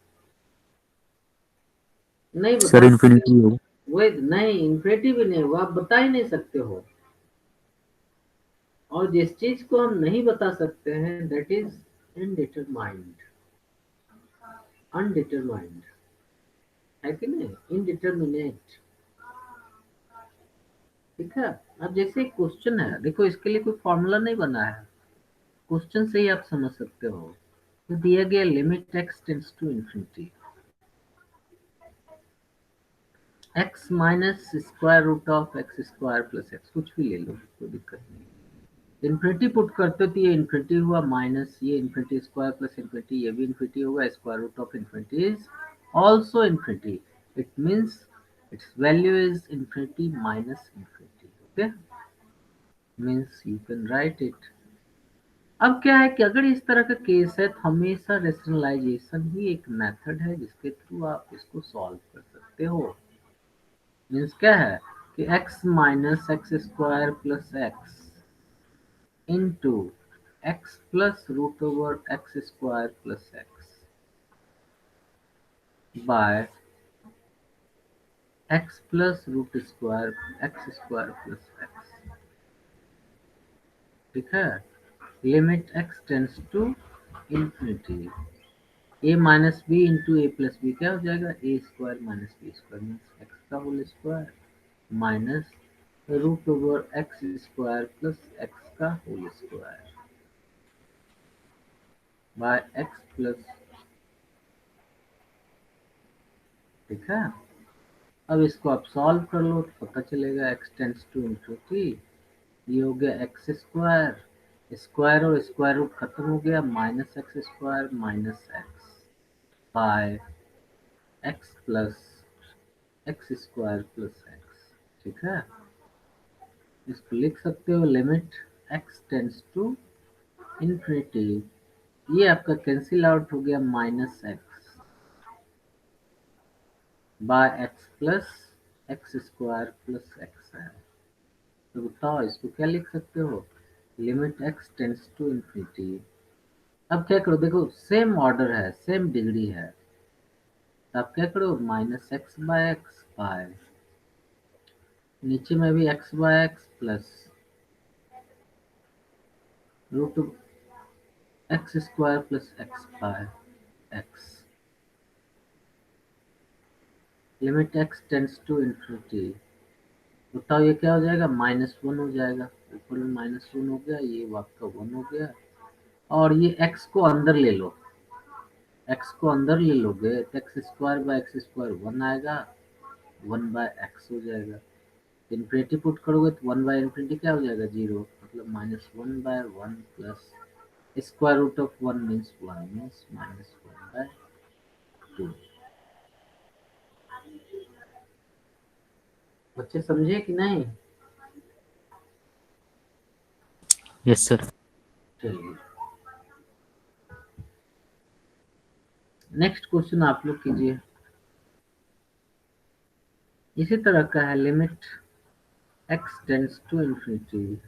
नहीं सर बता सकते इन्फिनिटी हो। हो, वही नहीं इन्फिनिटी भी नहीं होगा, आप बता ही नहीं सकते हो। और जिस चीज को हम नहीं बता सकते हैं दैट इज इनडिटरमाइंड, अनडिटरमाइंड, है कि नहीं, इनडिटरमिनेट। ठीक है। अब जैसे क्वेश्चन है, देखो इसके लिए कोई फॉर्मूला नहीं बना है, क्वेश्चन से ही आप समझ सकते हो। तो दिया गया limit x tends to infinity x minus square root of x square plus x, कुछ भी ले लो कोई दिक्कत नहीं। इन्फिनिटी पुट करते हो तो ये इन्फिनिटी हुआ माइनस ये इन्फिनिटी स्क्वायर प्लस इन्फिनिटी, ये भी इन्फिनिटी होगा, square root of infinity is also infinity, it means its value is infinity minus infinity, okay, means you can write it। अब क्या है कि अगर इस तरह का केस है तो हमेशा रेशनलाइजेशन ही एक मेथड है जिसके थ्रू आप इसको सॉल्व कर सकते हो। मीन्स क्या है कि x minus x square plus X into x plus root over X square plus x by x plus root square X square plus x. ठीक है। Limit x tends to infinity, a minus B into A plus B क्या हो जाएगा, A square minus B square means X का whole square minus root over X square plus X का whole square by x plus, ठीक है। अब इसको आप सॉल्व कर लो तो पता चलेगा x टेंड्स टू इंफिनिटी, ये हो गया एक्स स्क्वायर, स्क्वायर और स्क्वायर रूट खत्म हो गया, minus x square minus x by x plus x square plus x, ठीक है। इसको लिख सकते हो limit x tends to infinity, ये आपका कैंसिल आउट हो गया minus x by x plus x square plus x है। तो बताओ इसको क्या लिख सकते हो, limit x tends to infinity. अब क्या करो, देखो सेम ऑर्डर है सेम डिग्री है, तो आप क्या करो minus x by x by, नीचे में भी x by x plus root x square plus x by x, limit x tends to infinity. बताओ ये क्या हो जाएगा, माइनस वन हो जाएगा, ऊपर में माइनस वन हो गया, ये आपका वन हो गया, और ये एक्स को अंदर ले लो, एक्स को अंदर ले लोगे तो x square by x square one आएगा, वन बाय एक्स हो जाएगा। इन्फिनिटी पुट करोगे तो वन बाय इन्फिनिटी क्या हो जाएगा, जीरो, मतलब minus one by one plus square root of one means minus one by two. बच्चे समझे कि नहीं? Yes sir. चलिए नेक्स्ट क्वेश्चन आप लोग कीजिए, इसी तरह का है, limit x tends to infinity,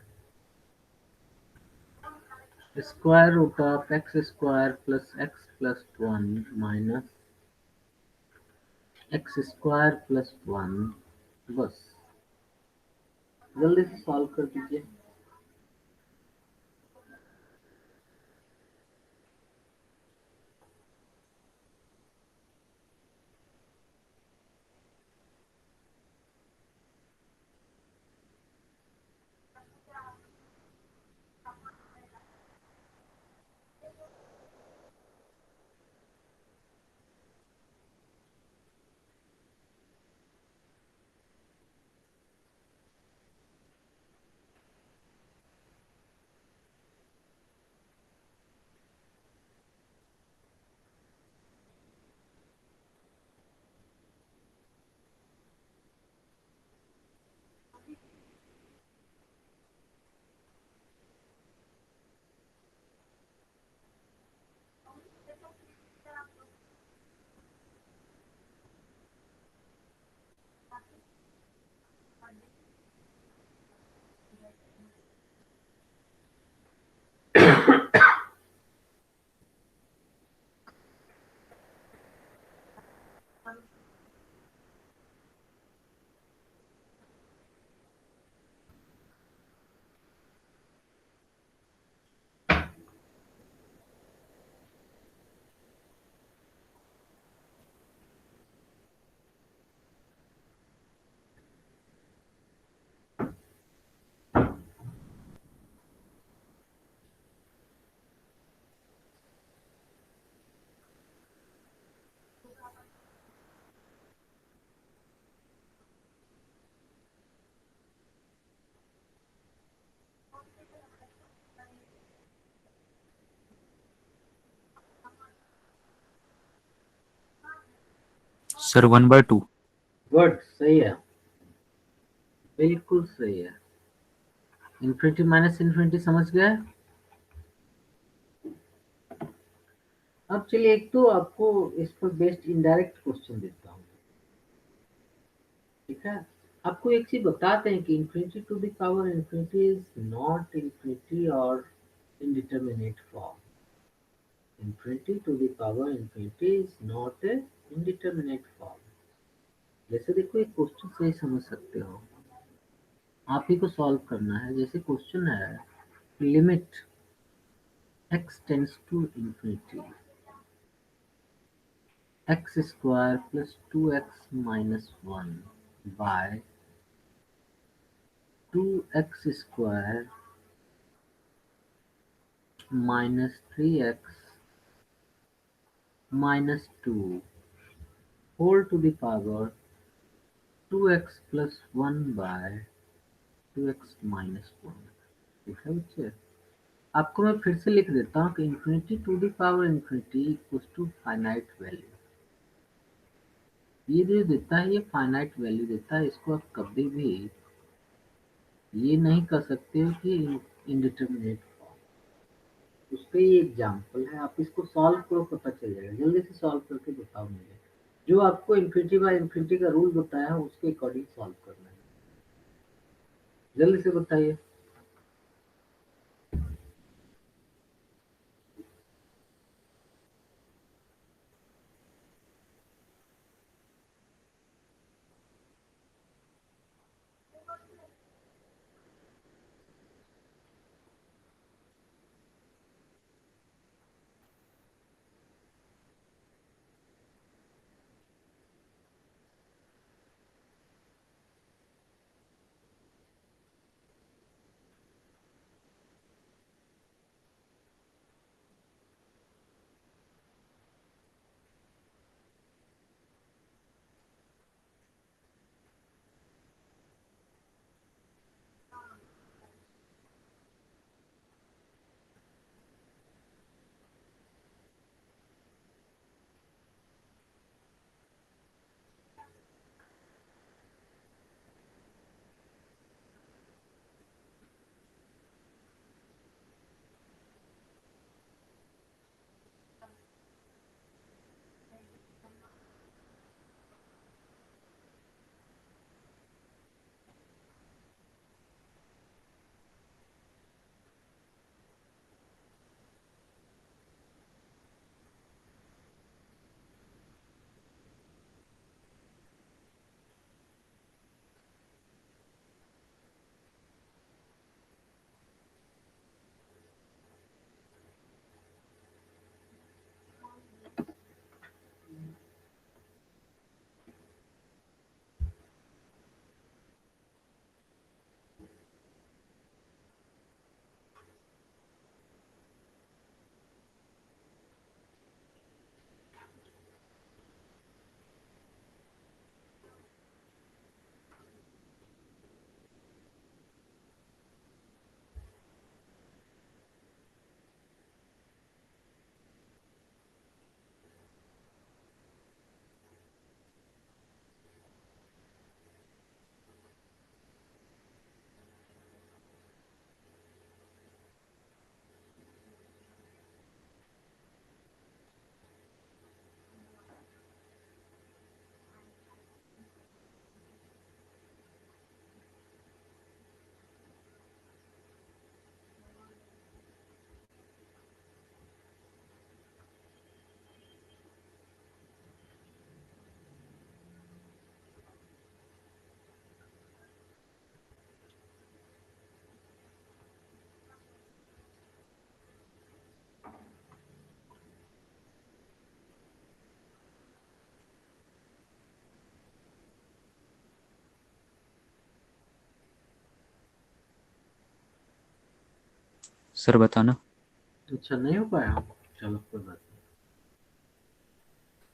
square root of x square plus x plus one minus x square plus one, बस जल्दी से सॉल्व कर दीजिए। सर 1/2। गुड, सही है, बिल्कुल सही है। इन्फिनिटी माइनस इन्फिनिटी समझ गए। अब चलिए एक तो आपको इस पर बेस्ड इनडायरेक्ट क्वेश्चन देता हूँ, ठीक है। आपको एक चीज बताते हैं कि infinity to the power infinity is not infinity और indeterminate form, infinity to the power infinity is not a indeterminate form. जैसे देखो एक क्वेश्चन सही समझ सकते हो, आप ही को सॉल्व करना है। जैसे क्वेश्चन है limit x tends to infinity, x square plus 2x minus 1 by 2x square minus 3x minus 2 whole to the power 2x plus 1 by 2x minus 1। ठीक है बच्चे, आपको मैं फिर से लिख देता हूँ कि infinity to the power infinity equals to finite value. ये जो देता है ये फाइनाइट वैल्यू देता है, इसको आप कभी भी ये नहीं कर सकते हो कि इनडिटर्मिनेट। उसका ये एग्जाम्पल है, आप इसको सॉल्व करो पता चल जाएगा। जल्दी से सॉल्व करके बताओ मुझे, जो आपको इन्फिनिटी बाय इन्फिनिटी का रूल बताया है उसके अकॉर्डिंग सॉल्व करना है। जल्दी से बताइए। सर बताना। अच्छा नहीं हो पाया, चलो कोई बात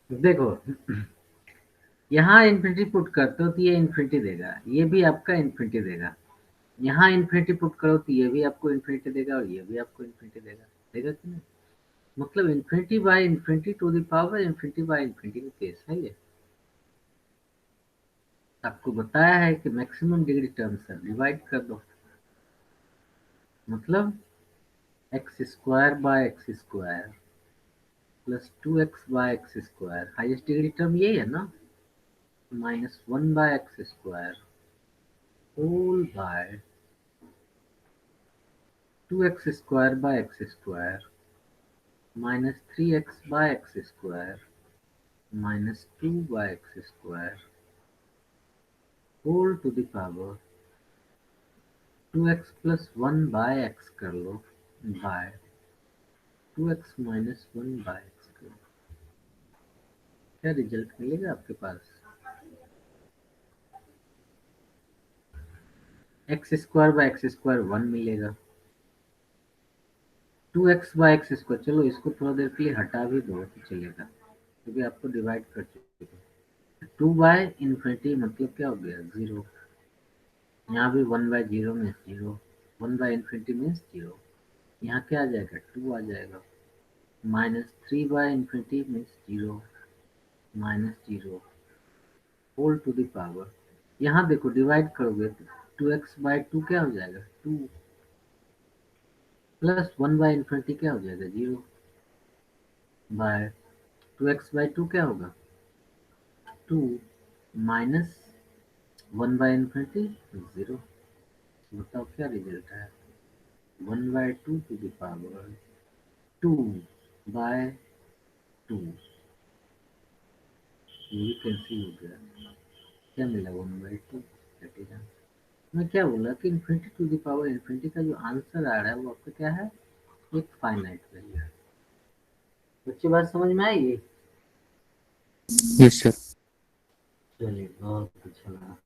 नहीं। देखो यहाँ इन्फिनिटी पुट करते हो तो ये इन्फिनिटी देगा, ये भी आपका इन्फिनिटी देगा। यहाँ इन्फिनिटी पुट करो तो ये भी आपको इन्फिनिटी देगा और ये भी आपको इन्फिनिटी देगा। देगा कि नहीं? मतलब infinity by infinity to the power infinity by infinity का केस है ये। आपको बताया है कि मैक्सिमम डिग्री टर्म से डिवाइड कर दो, मतलब x square by x square plus 2x by x square, highest degree term यही है ना, minus 1 by x square whole by 2x square by x square minus 3x by x square minus 2 by x square whole to the power 2x plus 1 by X कर लो, by 2x minus 1 by X कर लो, क्या result मिलेगा आपके पास? X square by x square 1 मिलेगा। 2x by x square, चलो इसको थोड़ा देर के लिए हटा भी दो तो चलेगा, क्योंकि आपको डिवाइड कर चुके हैं। 2 बाय इन्फिनिटी मतलब क्या हो गया? 0। यहाँ भी 1 by 0 means 0, 1 by infinity means 0। यहाँ क्या आ जाएगा? 2 आ जाएगा। Minus 3 by infinity means 0, minus 0 whole to the power. यहाँ देखो डिवाइड करोगे तो 2x बाय 2 क्या हो जाएगा? 2 प्लस 1 बाय इन्फिनिटी क्या हो जाएगा? 0 बाय 2x बाय 2 क्या होगा? 2 माइनस 1 बाय इन्फिनिटी 0। बताओ क्या रिजल्ट है? 1 by 2 to the power 2 by 2, ये भी कैंसिल हो गया। क्या मिला? 1 बाय 2 कटेगा। मैं क्या बोला कि infinity to the power infinity का जो आंसर आ रहा है वो आपका क्या है? एक फाइनाइट वैल्यू है। बच्चे बात समझ में आई? Yes sir. चलिए बहुत अच्छा लगा।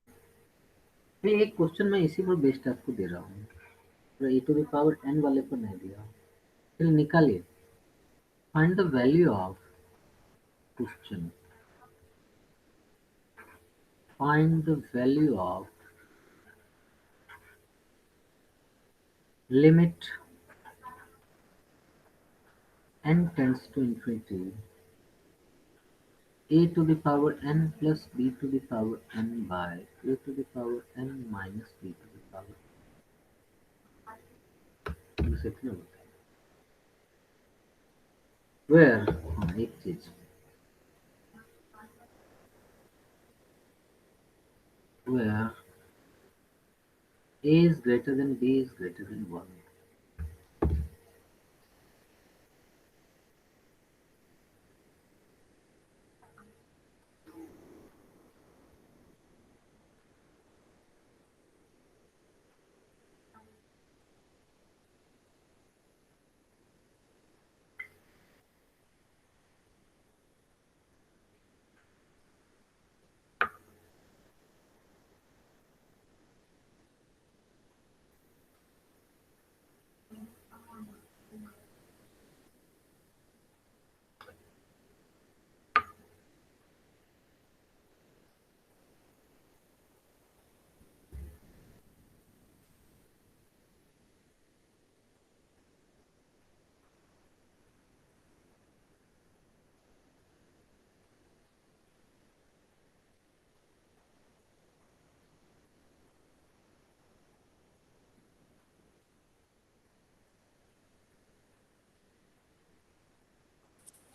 नहीं, एक क्वेश्चन मैं इसी पर बेस्ड आपको दे रहा हूँ, तो e to the power n वाले पर नहीं दिया। चलिए निकालिए। Find the value of question, find the value of limit n tends to infinity a to the power n plus b to the power n by a to the power n minus b to the power n। बस इतना बताइए। Where, हाँ एक चीज, where a is greater than b is greater than 1।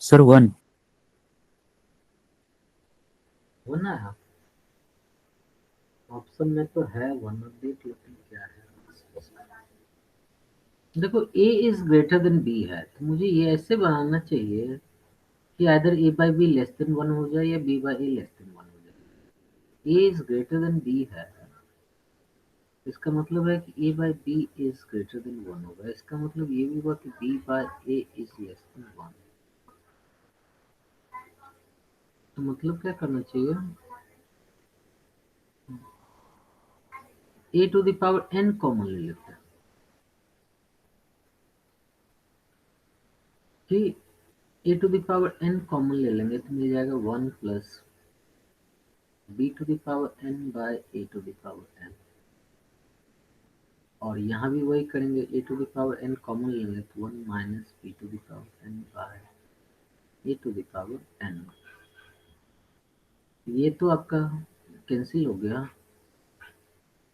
Sir 1। होना है option में तो है 1, अब देख लेते हैं क्या है। देखो a is greater then b है, तो मुझे ये ऐसे बनाना चाहिए कि either a by be less than 1 हो जाए या b by a less than 1 हो जाए। a is greater then b है, इसका मतलब है कि a by b is greater than 1 होगा। इसका मतलब ये भी हुआ कि b by a is less than 1। तो मतलब क्या करना चाहिए? a to the power n common ले लेते हैं कि a to the power n common ले लेंगे तो मिल जाएगा 1 plus b to the power n by a to the power n। और यहाँ भी वही करेंगे, a to the power n common लेंगे तो 1 minus b to the power n by a to the power n। ये तो आपका कैंसिल हो गया।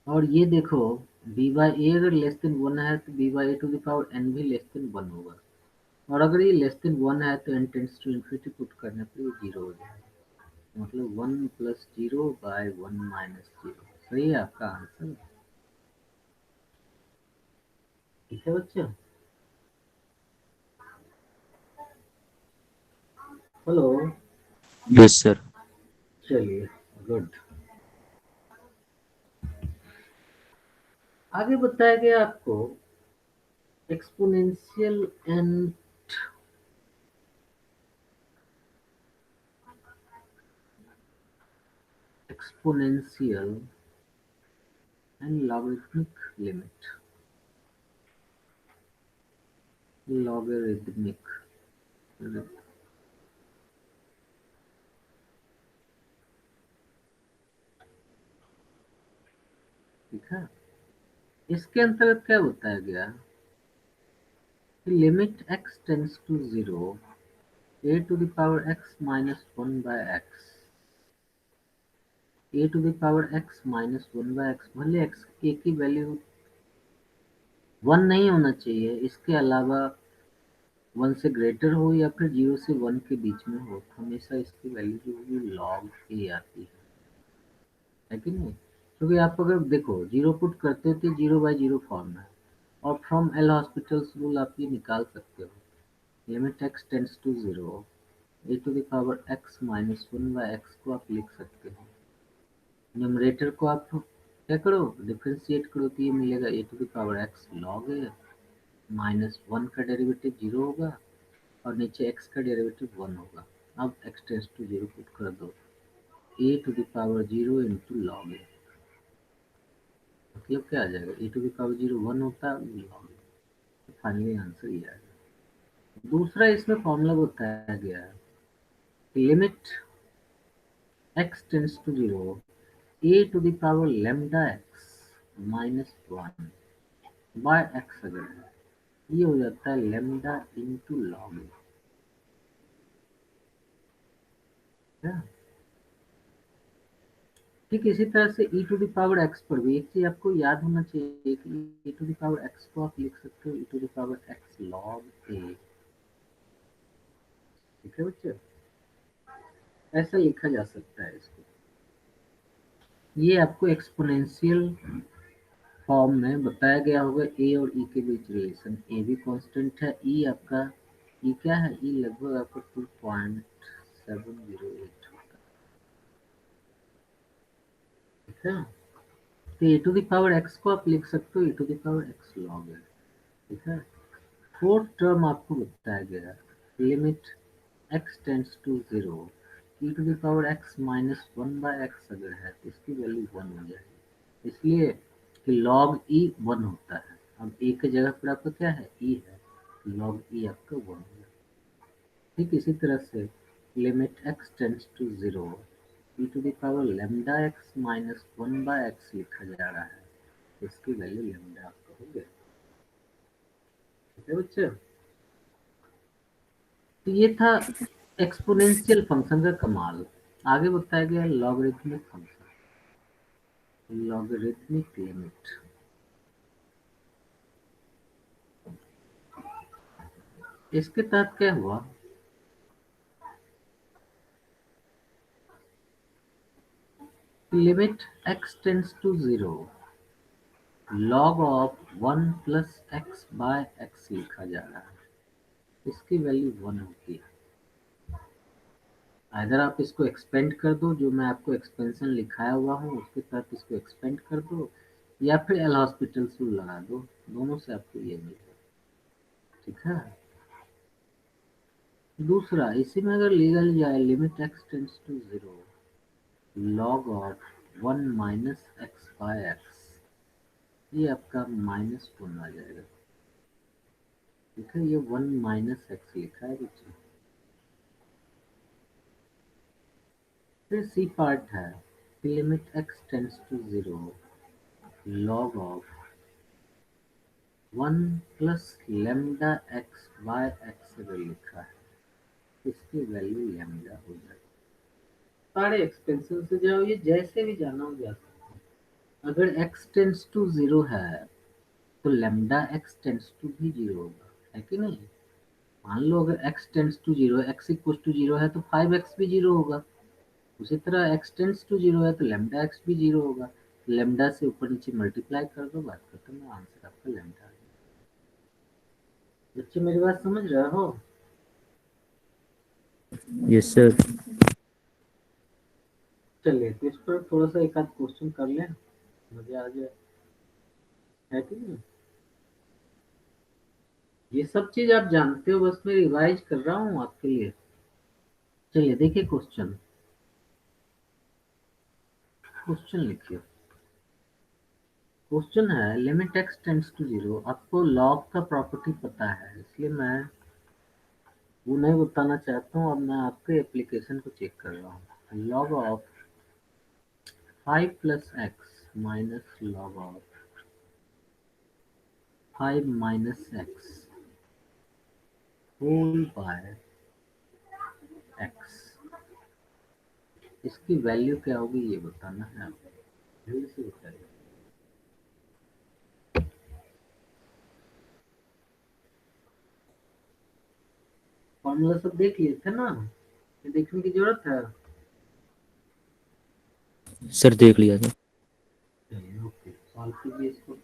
और ये देखो b बाई ए अगर लेस देन 1 है तो b by a to the power n भी लेस देन 1 होगा। और अगर ये लेस देन 1 है तो n tends to infinity put करने पर ये 0 हो जाएगा। मतलब 1 प्लस 0 बाय 1 माइनस 0। सही है आपका आंसर। ठीक है बच्चा। हेलो। Yes sir. चलिए गुड। आगे बताया गया आपको exponential and exponential and logarithmic limit. Logarithmic. ठीक है, इसके अंतर्गत क्या बताया गया कि limit x tends to 0 a to the power x minus 1 by x a to the power x minus 1 by x भले x की वैल्यू 1 नहीं होना चाहिए, इसके अलावा 1 से ग्रेटर हो या फिर 0 से 1 के बीच में हो, हमेशा इसकी वैल्यू जो होगी log a आती है कि नहीं? क्योंकि आप अगर देखो 0 पुट करते हो तो 0/0 फॉर्म है, और फ्रॉम एल हॉस्पिटल्स रूल आप ये निकाल सकते हो, limit x tends to 0 a to the power x minus 1 by x को आप लिख सकते हो। न्यूमरेटर को आप क्या करो, डिफरेंशिएट करो तो ये मिलेगा a to the power x log a minus 1 का डेरिवेटिव 0 होगा और नीचे x का डेरिवेटिव 1 होगा। अब x टेंड्स टू 0 पुट कर दो, a to the power 0 into log a, मतलब क्या आ जाएगा, a to the power 0 1 होता है log a, तो फाइनली आंसर ये आएगा। दूसरा इसमें फॉर्मूला बताया गया है, limit x tends to 0 a to the power lambda x minus 1 by x अगर है, ये हो जाता है lambda into log a। क्या? ठीक इसी तरह से e to the power x पर भी एक चीज आपको याद होना चाहिए कि e to the power x को आप लिख सकते हो e to the power x log a। ठीक है बच्चे, ऐसा लिखा जा सकता है इसको। ये आपको एक्सपोनेंशियल फॉर्म में बताया गया होगा ए और ई के बीच रिलेशन, ए भी कांस्टेंट है, ई आपका ई क्या है, ई लगभग आपका 2.708 होता है। ठीक है, तो a to the power x को आप लिख सकते हो e to the power x log है। ठीक है, फोर्थ टर्म आपको बताया गया है, limit x tends to 0 e to the power x minus 1 by x अगर है तो इसकी वैल्यू 1 हो जाएगी, इसलिए कि log e 1 होता है। अब a की जगह पर आपका क्या है, e है, log e आपका 1 होगा। ठीक इसी तरह से limit x tends to 0 e to the power lambda x minus 1 by x लिखा जा रहा है, इसकी वैल्यू लैम्डा आपका हो गया। ठीक है बच्चे, तो ये था एक्सपोनेंशियल फंक्शन का कमाल। आगे बताया गया लॉगरिथमिक फंक्शन, लॉगरिथमिक लिमिट। इसके तहत क्या हुआ, limit x tends to 0 log of 1 plus x by x लिखा जा रहा है, इसकी वैल्यू 1 होती है। अगर आप इसको एक्सपेंड कर दो, जो मैं आपको एक्सपेंशन लिखाया हुआ हूँ उसके तहत इसको एक्सपेंड कर दो, या फिर एल हॉस्पिटल रूल लगा दो, दोनों से आपको ये मिलेगा। ठीक है, दूसरा इसी में अगर लीगल जाए, limit x tends to 0 log of 1 minus x by x, ये आपका माइनस 1 आ जाएगा। ठीक है, ये 1 माइनस एक्स लिखा है बच्चे। फिर सी पार्ट है, limit x tends to 0 log of 1 plus lambda x by x अगर लिखा है, इसकी वैल्यू लैम्डा हो जाएगी। सारे एक्सपेंशन से जाओ, ये जैसे भी जाना हो जा सकता है। अगर x टेंड्स टू 0 है तो लैम्डा x टेंड्स टू भी 0 होगा, है कि नहीं? मान लो अगर x tends to 0, x equal to 0 है तो 5x भी 0 होगा। उसी तरह x टेंड्स टू 0 है तो लैम्डा x भी 0 होगा। लैम्डा से ऊपर नीचे मल्टीप्लाई कर दो, बात खत्म है, आंसर आपका लैम्डा। बच्चे मेरी बात समझ रहे हो? Yes sir. चलिए तो इस पर थोड़ा सा एक आध क्वेश्चन कर लें, मजा आ जाए। है कि नहीं? ये सब चीज आप जानते हो, बस मैं रिवाइज कर रहा हूँ आपके लिए। चलिए देखिए क्वेश्चन। क्वेश्चन लिखिए। क्वेश्चन है limit x tends to zero. आपको लॉग का प्रॉपर्टी पता है, इसलिए मैं वो नहीं बताना चाहता हूँ। अब मैं आपके एप्लीकेशन को चेक कर रहा हूँ। Log of 5 plus x minus log of 5 minus x whole by x, इसकी वैल्यू क्या होगी ये बताना है आपको। जल्दी से बताइए। फॉर्मूला सब देख लिए थे ना, ये देखने की जरूरत है? सर देख लिया सर। चलिए ओके, सॉल्व कीजिए इसको।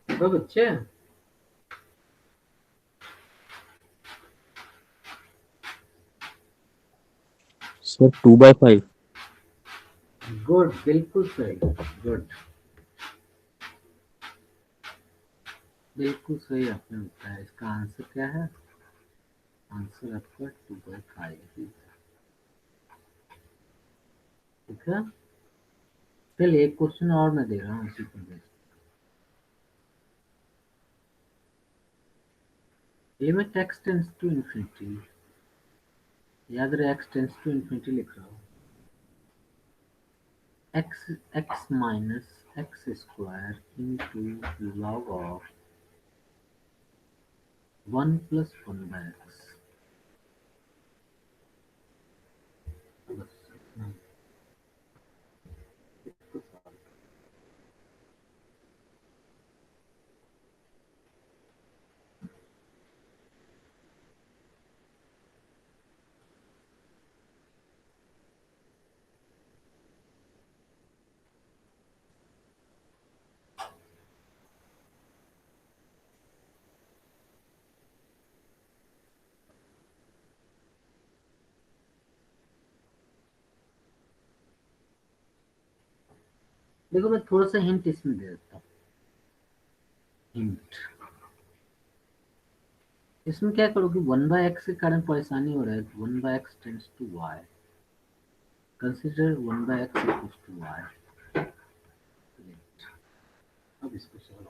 तो बच्चे सर 2/5। गुड, बिल्कुल सही। गुड, बिल्कुल सही आपने बताया। इसका आंसर क्या है? आंसर आपका 2/5। ठीक है। चलिए एक क्वेश्चन और मैं दे रहा हूँ इसी पर base. Limit x tends to infinity. याद रहे x टेंड्स टू इन्फिनिटी लिख रहा हूँ। x minus x square into log of 1 plus 1/x। बस इतना ही। इसको solve देखो मैं थोड़ा सा हिंट इसमें दे देता हूँ। हिंट इसमें क्या करो कि 1/x के कारण परेशानी हो रहा है, 1/x tends to y, consider 1/x equals to y। अब इसको सॉल्व।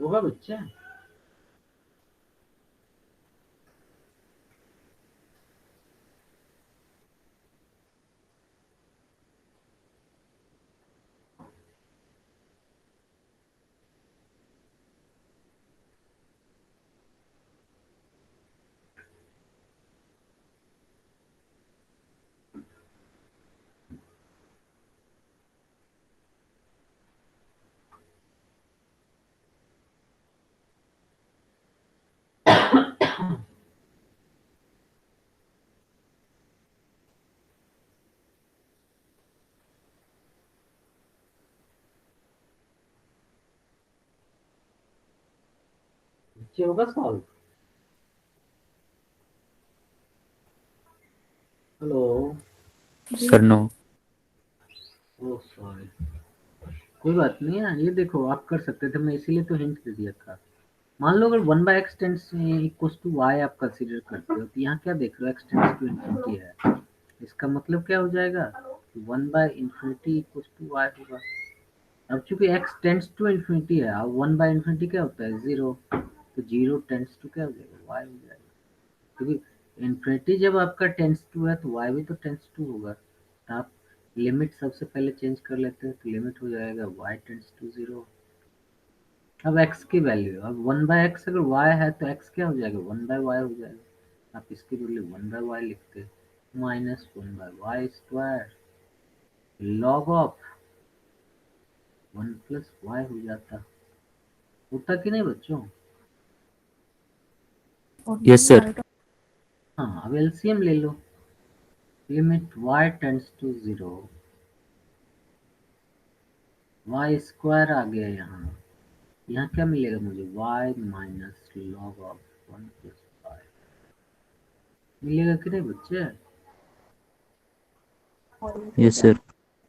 होगा बच्चा? बच्चे होगा solve? Hello. Sir no. Oh sorry. कोई बात नहीं है, ये देखो आप कर सकते थे, मैं इसीलिए तो हिंट दे दिया था। मान लो अगर 1/x tends equals to y आप कंसीडर करते हो, तो यहाँ क्या देख रहे हो, x टेंड्स टू इन्फिनिटी है। इसका मतलब क्या हो जाएगा, 1/infinity इक्वल्स टू y होगा। अब चूंकि x टेंड्स टू इन्फिनिटी है, अब 1/infinity क्या होता है, जीरो, तो जीरो टेंड्स टू क्या हो जाएगा, y हो जाएगा। क्योंकि इन्फिनिटी जब आपका टेंड्स टू है तो y भी तो टेंड्स टू होगा, तो आप लिमिट सबसे पहले चेंज कर लेते हैं, तो लिमिट हो जाएगा y टेंड्स टू जीरो। अब x की वैल्यू, अब 1/x अगर y है तो x क्या हो जाएगा, 1/y हो जाएगा। आप इसकी बदले 1/y लिखते, minus 1/y² log of 1 plus y हो जाता। होता कि नहीं बच्चों? Yes sir. हाँ, अब एलसीएम ले लो, limit y tends to zero, y² आ गया यहाँ। यहाँ क्या मिलेगा मुझे, y minus log of 1 plus y मिलेगा कि नहीं बच्चे? Yes sir.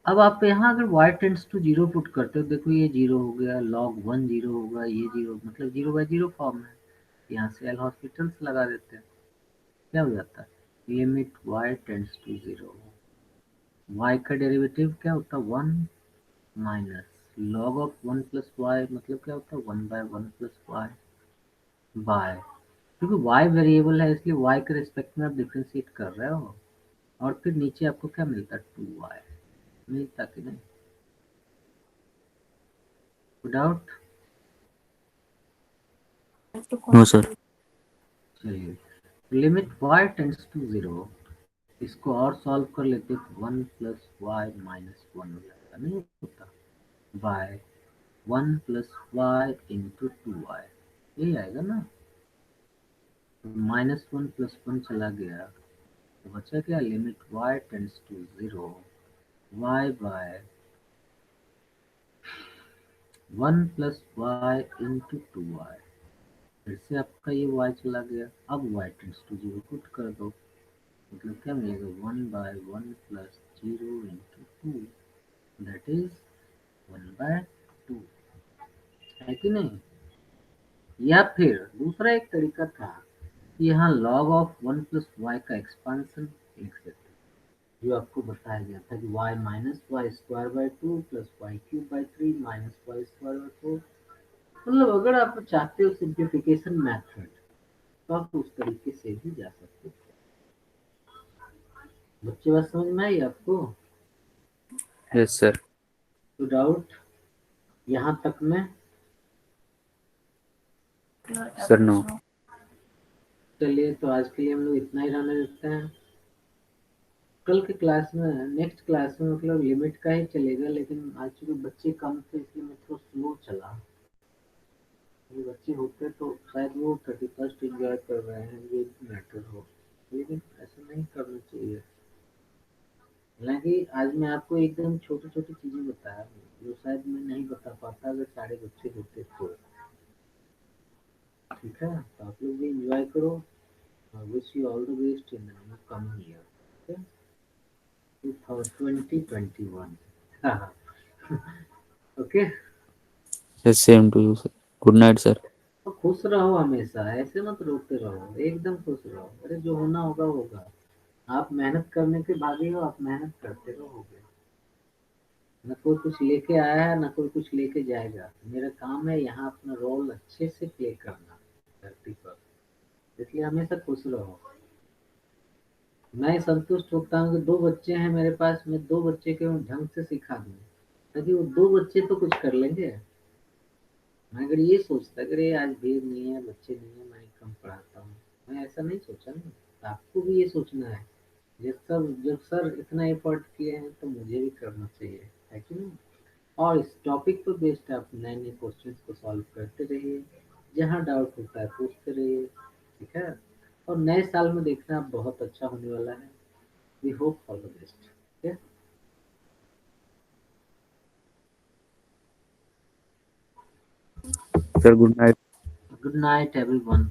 अब आप यहाँ अगर y tends to zero put करते हो, देखो ये जीरो हो गया, log 1 जीरो होगा, ये जीरो, मतलब 0/0 फॉर्म है। यहाँ से एल हॉस्पिटल्स लगा देते हैं, क्या हो जाता है, limit y tends to zero, y का डेरिवेटिव क्या होता है, 1 minus log of 1 plus y, मतलब क्या होता है, 1/1 प्लस y बाय, क्योंकि y वेरिएबल है इसलिए y के रिस्पेक्ट में आप डिफ्रेंशिएट कर रहे हो, और फिर नीचे आपको क्या मिलता है, 2y। नहीं था कि नहीं? डाउट? No sir. चलिए, लिमिट y टेंड्स टू 0, इसको और सॉल्व कर लेते तो 1 प्लस वाई माइनस 1 हो जाएगा, नहीं होता? Bye 1 plus y into 2y, यही आएगा ना? माइनस 1 प्लस 1 चला गया तो बचा क्या? Limit y tends to 0, y by 1 plus y into 2y, फिर से आपका ये y चला गया, अब y टेंड्स टू 0 पुट कर दो, मतलब क्या मिलेगा? 1 by 1 plus 0 into 2, that is 1 by 2, है कि नहीं? या फिर दूसरा एक तरीका था कि यहाँ log ऑफ 1 प्लस वाई का एक्सपांशन लिख सकते हैं, जो आपको बताया गया था कि y minus y square by 2 plus y cube by 3 minus y square by 4। मतलब अगर आप चाहते हो सिंप्लीफिकेशन मेथड, तो आप उस तरीके से भी जा सकते हो। बच्चे बात समझ में आई आपको? Yes sir. तो डाउट यहाँ तक में? Sir no. चलिए, तो आज के लिए हम लोग इतना ही रहने देते हैं। कल के क्लास में, नेक्स्ट क्लास में मतलब लिमिट का ही चलेगा, लेकिन आज चूंकि बच्चे कम थे इसलिए मैं थोड़ा स्लो चला। ये बच्चे होते तो शायद वो 31st एंजॉय कर रहे हैं, ये मैटर हो, लेकिन ऐसा नहीं करना चाहिए। हालांकि आज मैं आपको एकदम छोटी छोटी चीजें बताया जो शायद मैं नहीं बता पाता अगर सारे बच्चे होते तो। ठीक है, तो आप लोग भी एंजॉय करो। Wish you all the best in coming year, 2021। Okay. Yes same to you sir. Good night sir. तो खुश रहो हमेशा, ऐसे मत रोते रहो, एकदम खुश रहो। अरे जो होना होगा होगा। आप मेहनत करने के भागी हो, आप मेहनत करते रहोगे। न कोई कुछ लेके आया है, न कोई कुछ लेके जाएगा। मेरा काम है यहाँ अपना रोल अच्छे से प्ले करना धरती पर, इसलिए हमेशा खुश रहो। मैं संतुष्ट होता हूँ कि 2 बच्चे हैं मेरे पास, मैं 2 बच्चे को ढंग से सिखा दूँ, ताकि वो 2 बच्चे तो कुछ कर लेंगे। मैं अगर ये सोचता अगर ये आज भीड़ नहीं है, बच्चे नहीं है, मैं कम पढ़ाता हूँ, मैं ऐसा नहीं सोचा ना। तो आपको भी ये सोचना है, जब सर इतना एफर्ट किए हैं तो मुझे भी करना चाहिए, है कि नहीं? और इस टॉपिक पर बेस्ड आप नए नए क्वेश्चंस को सॉल्व करते रहिए, जहाँ डाउट होता है पूछते रहिए। ठीक है, और नए साल में देखना बहुत अच्छा होने वाला है। We hope for the best. ठीक है, sir good night. Good night everyone.